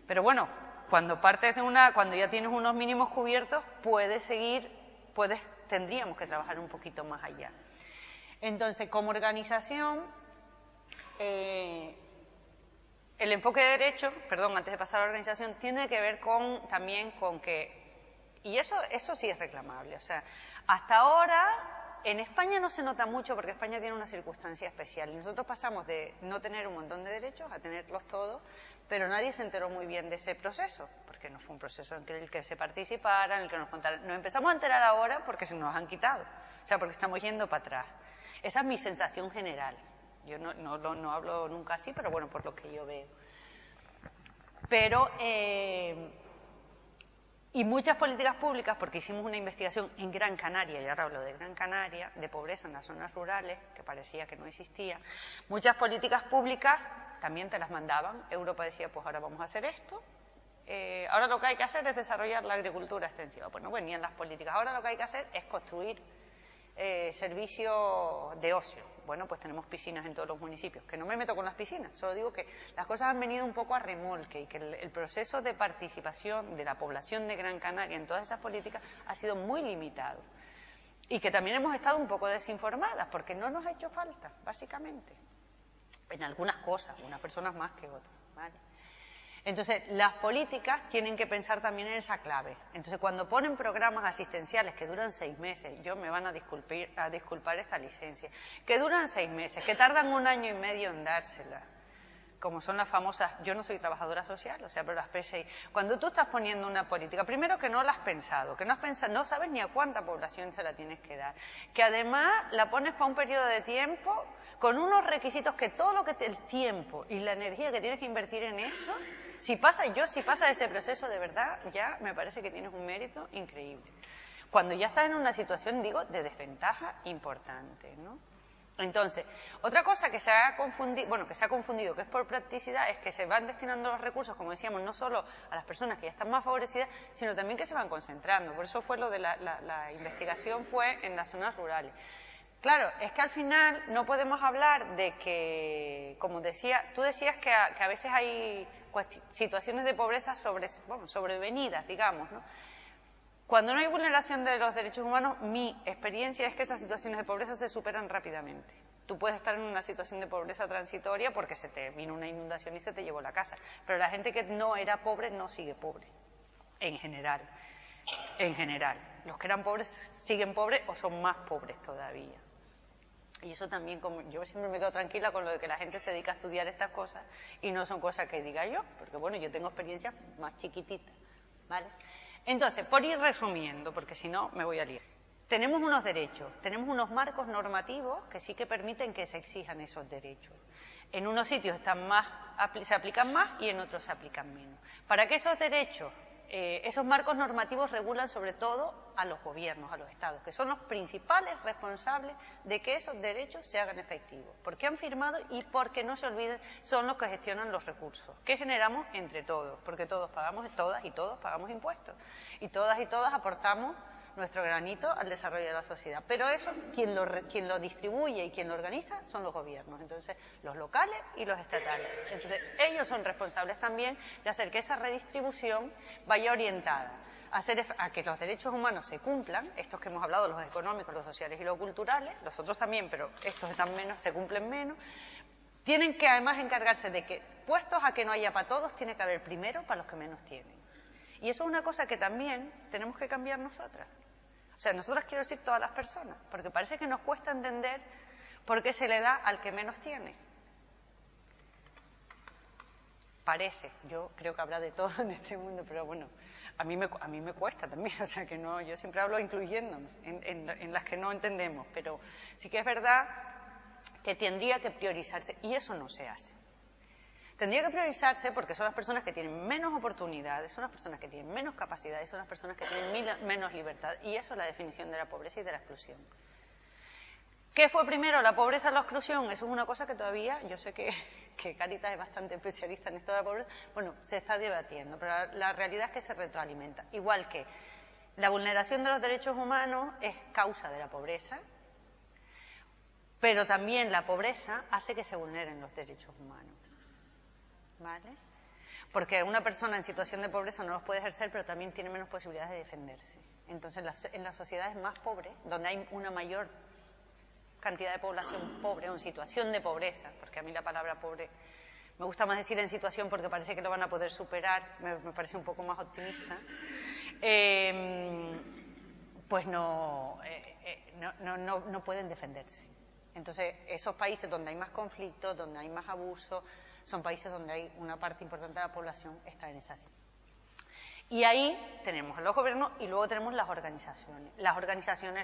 Pero bueno, cuando partes cuando ya tienes unos mínimos cubiertos, tendríamos que trabajar un poquito más allá. Entonces, como organización, el enfoque de derechos, antes de pasar a la organización, tiene que ver también con que, y eso sí es reclamable, o sea, hasta ahora en España no se nota mucho porque España tiene una circunstancia especial y nosotros pasamos de no tener un montón de derechos a tenerlos todos, pero nadie se enteró muy bien de ese proceso, porque no fue un proceso en el que se participara, en el que nos contaran. Nos empezamos a enterar ahora porque se nos han quitado, o sea, porque estamos yendo para atrás. Esa es mi sensación general. Yo no hablo nunca así, pero bueno, por lo que yo veo. Pero, y muchas políticas públicas, porque hicimos una investigación en Gran Canaria, y ahora hablo de Gran Canaria, de pobreza en las zonas rurales, que parecía que no existía, muchas políticas públicas también te las mandaban. Europa decía, pues ahora vamos a hacer esto. Ahora lo que hay que hacer es desarrollar la agricultura extensiva. Pues no venían las políticas. Ahora lo que hay que hacer es construir servicio de ocio. Bueno, pues tenemos piscinas en todos los municipios, que no me meto con las piscinas, solo digo que las cosas han venido un poco a remolque y que el proceso de participación de la población de Gran Canaria en todas esas políticas ha sido muy limitado y que también hemos estado un poco desinformadas porque no nos ha hecho falta, básicamente, en algunas cosas, unas personas más que otras, ¿vale? Entonces, las políticas tienen que pensar también en esa clave. Entonces, cuando ponen programas asistenciales que duran 6 meses, me van a disculpar esta licencia, que duran 6 meses, que tardan 1 año y medio en dársela, como son las famosas, yo no soy trabajadora social, o sea, pero las PSI, cuando tú estás poniendo una política, primero que no la has pensado, no sabes ni a cuánta población se la tienes que dar, que además la pones para un periodo de tiempo con unos requisitos que todo lo que el tiempo y la energía que tienes que invertir en eso, si pasa ese proceso de verdad, ya me parece que tienes un mérito increíble. Cuando ya estás en una situación, digo, de desventaja importante, ¿no? Entonces, otra cosa que se ha confundido, que es por practicidad, es que se van destinando los recursos, como decíamos, no solo a las personas que ya están más favorecidas, sino también que se van concentrando. Por eso fue lo de la investigación fue en las zonas rurales. Claro, es que al final no podemos hablar de que, como tú decías que a veces hay situaciones de pobreza sobrevenidas, digamos, ¿no? Cuando no hay vulneración de los derechos humanos, mi experiencia es que esas situaciones de pobreza se superan rápidamente. Tú puedes estar en una situación de pobreza transitoria porque se te vino una inundación y se te llevó la casa, pero la gente que no era pobre no sigue pobre, en general. Los que eran pobres siguen pobres o son más pobres todavía. Y eso también, como yo siempre me quedo tranquila con lo de que la gente se dedica a estudiar estas cosas y no son cosas que diga yo, porque bueno, yo tengo experiencias más chiquititas, ¿vale? Entonces, por ir resumiendo, porque si no me voy a liar. Tenemos unos derechos, tenemos unos marcos normativos que sí que permiten que se exijan esos derechos. En unos sitios se aplican más y en otros se aplican menos. Para que esos derechos, esos marcos normativos regulan sobre todo a los gobiernos, a los estados, que son los principales responsables de que esos derechos se hagan efectivos, porque han firmado y porque no se olviden, son los que gestionan los recursos, que generamos entre todos, porque todas y todos pagamos impuestos, y todas aportamos nuestro granito al desarrollo de la sociedad. Pero eso, quien lo distribuye y quien lo organiza son los gobiernos, entonces los locales y los estatales. Entonces ellos son responsables también de hacer que esa redistribución vaya orientada a que los derechos humanos se cumplan, estos que hemos hablado, los económicos, los sociales y los culturales, los otros también, pero estos se cumplen menos. Tienen que además encargarse de que, puestos a que no haya para todos, tiene que haber primero para los que menos tienen. Y eso es una cosa que también tenemos que cambiar nosotras. O sea, nosotras quiero decir todas las personas, porque parece que nos cuesta entender por qué se le da al que menos tiene. Parece, yo creo que habrá de todo en este mundo, pero bueno, a mí me cuesta también, o sea que no, yo siempre hablo incluyéndome en las que no entendemos, pero sí que es verdad que tendría que priorizarse, y eso no se hace. Tendría que priorizarse porque son las personas que tienen menos oportunidades, son las personas que tienen menos capacidades, son las personas que tienen menos libertad, y eso es la definición de la pobreza y de la exclusión. ¿Qué fue primero, la pobreza o la exclusión? Eso es una cosa que todavía, yo sé que Cáritas es bastante especialista en esto de la pobreza, bueno, se está debatiendo, pero la realidad es que se retroalimenta. Igual que la vulneración de los derechos humanos es causa de la pobreza, pero también la pobreza hace que se vulneren los derechos humanos. ¿Vale? Porque una persona en situación de pobreza no los puede ejercer, pero también tiene menos posibilidades de defenderse. Entonces, en las sociedades más pobres, donde hay una mayor cantidad de población pobre o en situación de pobreza, porque a mí la palabra pobre me gusta más decir en situación porque parece que lo van a poder superar, me parece un poco más optimista, pues no pueden defenderse. Entonces, esos países donde hay más conflictos, donde hay más abuso, son países donde hay una parte importante de la población está en esa situación. Y ahí tenemos a los gobiernos y luego tenemos las organizaciones,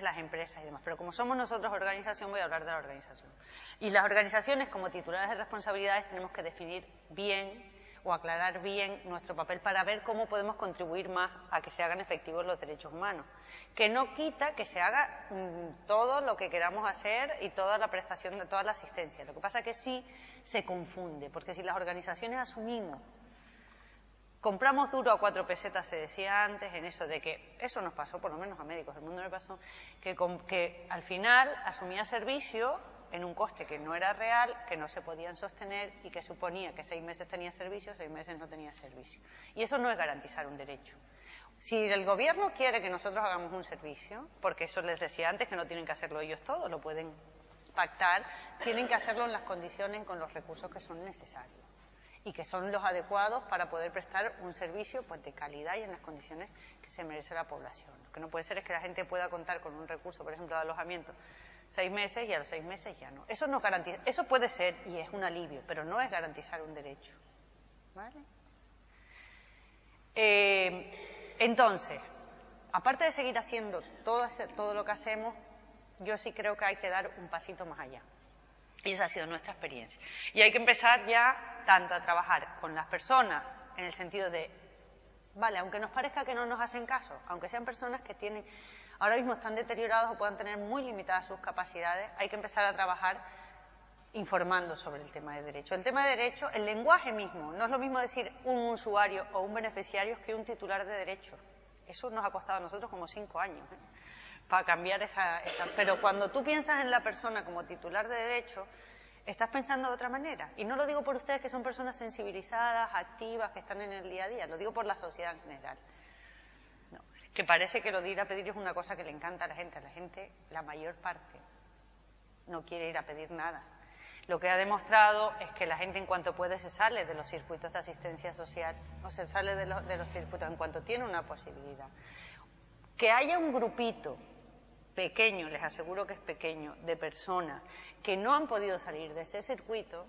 las empresas y demás. Pero como somos nosotros organización, voy a hablar de la organización. Y las organizaciones, como titulares de responsabilidades, tenemos que definir bien o aclarar bien nuestro papel para ver cómo podemos contribuir más a que se hagan efectivos los derechos humanos. Que no quita que se haga todo lo que queramos hacer y toda la prestación, toda la asistencia. Lo que pasa es que sí se confunde, porque si las organizaciones asumimos, compramos duro a 4 pesetas, se decía antes, en eso de que, eso nos pasó, por lo menos a médicos del mundo me pasó, que al final asumía servicio en un coste que no era real, que no se podían sostener y que suponía que 6 meses tenía servicio, 6 meses no tenía servicio. Y eso no es garantizar un derecho. Si el gobierno quiere que nosotros hagamos un servicio, porque eso les decía antes que no tienen que hacerlo ellos todos, lo pueden pactar, tienen que hacerlo en las condiciones, con los recursos que son necesarios y que son los adecuados para poder prestar un servicio pues de calidad y en las condiciones que se merece la población. Lo que no puede ser es que la gente pueda contar con un recurso, por ejemplo, de alojamiento, 6 meses y a los 6 meses ya no. Eso no garantiza, eso puede ser y es un alivio, pero no es garantizar un derecho. ¿Vale? Entonces, aparte de seguir haciendo todo lo que hacemos, yo sí creo que hay que dar un pasito más allá. Y esa ha sido nuestra experiencia. Y hay que empezar ya tanto a trabajar con las personas en el sentido de, vale, aunque nos parezca que no nos hacen caso, aunque sean personas que ahora mismo están deterioradas o puedan tener muy limitadas sus capacidades, hay que empezar a trabajar informando sobre el tema de derecho. El tema de derecho, el lenguaje mismo, no es lo mismo decir un usuario o un beneficiario que un titular de derecho. Eso nos ha costado a nosotros como 5 años, para cambiar esa. Pero cuando tú piensas en la persona como titular de derecho, estás pensando de otra manera. Y no lo digo por ustedes que son personas sensibilizadas, activas, que están en el día a día, lo digo por la sociedad en general. No, que parece que lo de ir a pedir es una cosa que le encanta a la gente, la mayor parte, no quiere ir a pedir nada. Lo que ha demostrado es que la gente en cuanto puede se sale de los circuitos de asistencia social o se sale de los circuitos en cuanto tiene una posibilidad. Que haya un grupito pequeño, les aseguro que es pequeño, de personas que no han podido salir de ese circuito,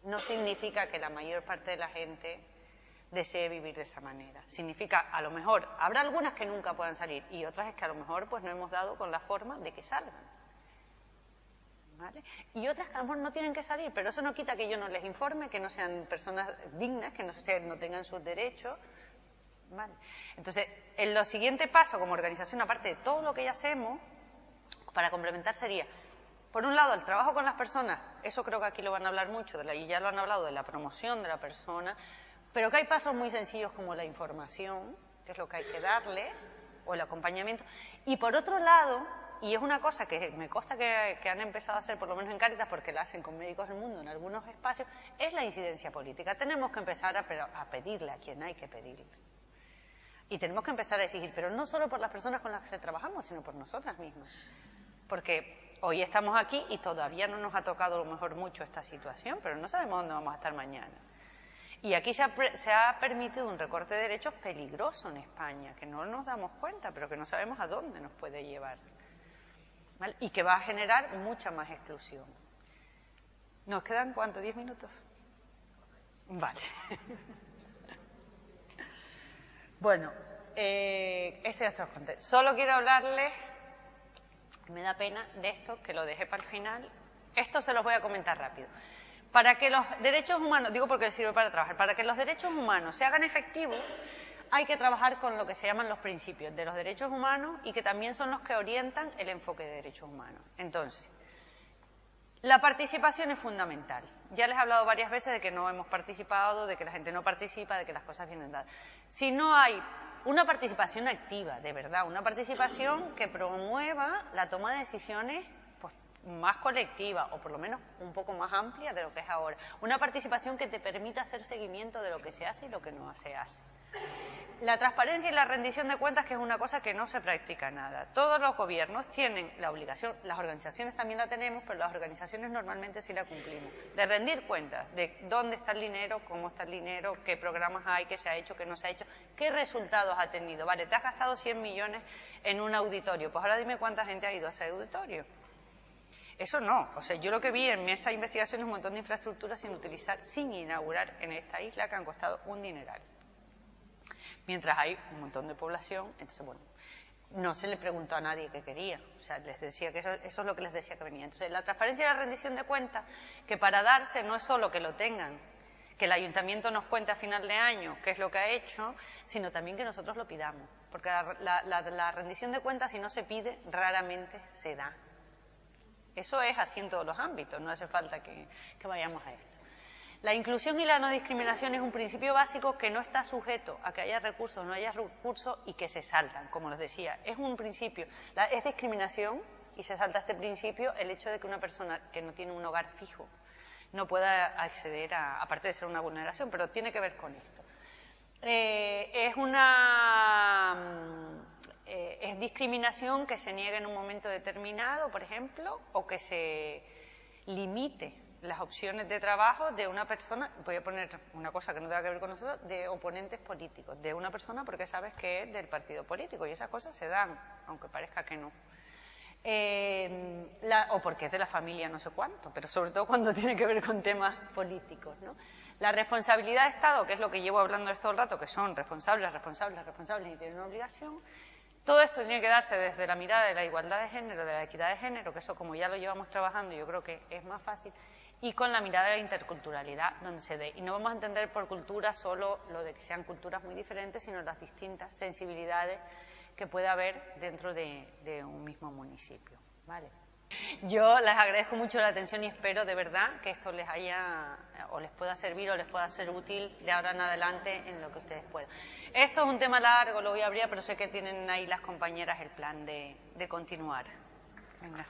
no significa que la mayor parte de la gente desee vivir de esa manera. Significa, a lo mejor, habrá algunas que nunca puedan salir y otras es que a lo mejor pues no hemos dado con la forma de que salgan. ¿vale? Y otras que a lo mejor no tienen que salir, pero eso no quita que yo no les informe, que no sean personas dignas, que no tengan sus derechos, ¿vale? Entonces, en lo siguiente paso como organización, aparte de todo lo que ya hacemos, para complementar sería, por un lado, el trabajo con las personas, eso creo que aquí lo van a hablar mucho, y ya lo han hablado, de la promoción de la persona, pero que hay pasos muy sencillos como la información, que es lo que hay que darle, o el acompañamiento, y por otro lado, y es una cosa que me consta que han empezado a hacer, por lo menos en Cáritas, porque la hacen con Médicos del Mundo en algunos espacios, es la incidencia política. Tenemos que empezar a pedirle a quien hay que pedirle. Y tenemos que empezar a exigir, pero no solo por las personas con las que trabajamos, sino por nosotras mismas. Porque hoy estamos aquí y todavía no nos ha tocado a lo mejor mucho esta situación, pero no sabemos dónde vamos a estar mañana. Y aquí se ha permitido un recorte de derechos peligroso en España, que no nos damos cuenta, pero que no sabemos a dónde nos puede llevar, ¿vale? Y que va a generar mucha más exclusión. ¿Nos quedan cuánto? ¿10 minutos? Vale. Bueno, ese es el contexto. Solo quiero hablarles, me da pena, de esto, que lo dejé para el final. Esto se los voy a comentar rápido. Para que los derechos humanos, digo porque les sirve para trabajar, para que los derechos humanos se hagan efectivos, hay que trabajar con lo que se llaman los principios de los derechos humanos y que también son los que orientan el enfoque de derechos humanos. Entonces, la participación es fundamental. Ya les he hablado varias veces de que no hemos participado, de que la gente no participa, de que las cosas vienen dadas. Si no hay una participación activa, de verdad, una participación que promueva la toma de decisiones más colectiva, o por lo menos un poco más amplia de lo que es ahora. Una participación que te permita hacer seguimiento de lo que se hace y lo que no se hace. La transparencia y la rendición de cuentas, que es una cosa que no se practica nada. Todos los gobiernos tienen la obligación, las organizaciones también la tenemos, pero las organizaciones normalmente sí la cumplimos, de rendir cuentas de dónde está el dinero, cómo está el dinero, qué programas hay, qué se ha hecho, qué no se ha hecho, qué resultados ha tenido. Vale, te has gastado 100 millones en un auditorio, pues ahora dime cuánta gente ha ido a ese auditorio. Eso no, o sea, yo lo que vi en esa investigación es un montón de infraestructuras sin utilizar, sin inaugurar en esta isla, que han costado un dineral. Mientras hay un montón de población, entonces, bueno, no se le preguntó a nadie qué quería, o sea, les decía que eso es lo que les decía que venía. Entonces, la transparencia y la rendición de cuentas, que para darse no es solo que lo tengan, que el ayuntamiento nos cuente a final de año qué es lo que ha hecho, sino también que nosotros lo pidamos, porque la rendición de cuentas, si no se pide, raramente se da. Eso es así en todos los ámbitos, no hace falta que vayamos a esto. La inclusión y la no discriminación es un principio básico que no está sujeto a que haya recursos o no haya recursos y que se saltan, como les decía. Es un principio, es discriminación y se salta este principio el hecho de que una persona que no tiene un hogar fijo no pueda acceder aparte de ser una vulneración, pero tiene que ver con esto. Es discriminación que se niegue en un momento determinado, por ejemplo, o que se limite las opciones de trabajo de una persona, voy a poner una cosa que no tenga que ver con nosotros, de oponentes políticos, de una persona porque sabes que es del partido político y esas cosas se dan, aunque parezca que no. O porque es de la familia no sé cuánto, pero sobre todo cuando tiene que ver con temas políticos, ¿no? La responsabilidad de Estado, que es lo que llevo hablando todo el rato, que son responsables y tienen una obligación. Todo esto tiene que darse desde la mirada de la igualdad de género, de la equidad de género, que eso como ya lo llevamos trabajando yo creo que es más fácil, y con la mirada de la interculturalidad donde se dé. Y no vamos a entender por cultura solo lo de que sean culturas muy diferentes, sino las distintas sensibilidades que puede haber dentro de un mismo municipio, ¿vale? Yo les agradezco mucho la atención y espero de verdad que esto les haya o les pueda servir o les pueda ser útil de ahora en adelante en lo que ustedes puedan. Esto es un tema largo, lo voy a abrir, pero sé que tienen ahí las compañeras el plan de continuar. Venga.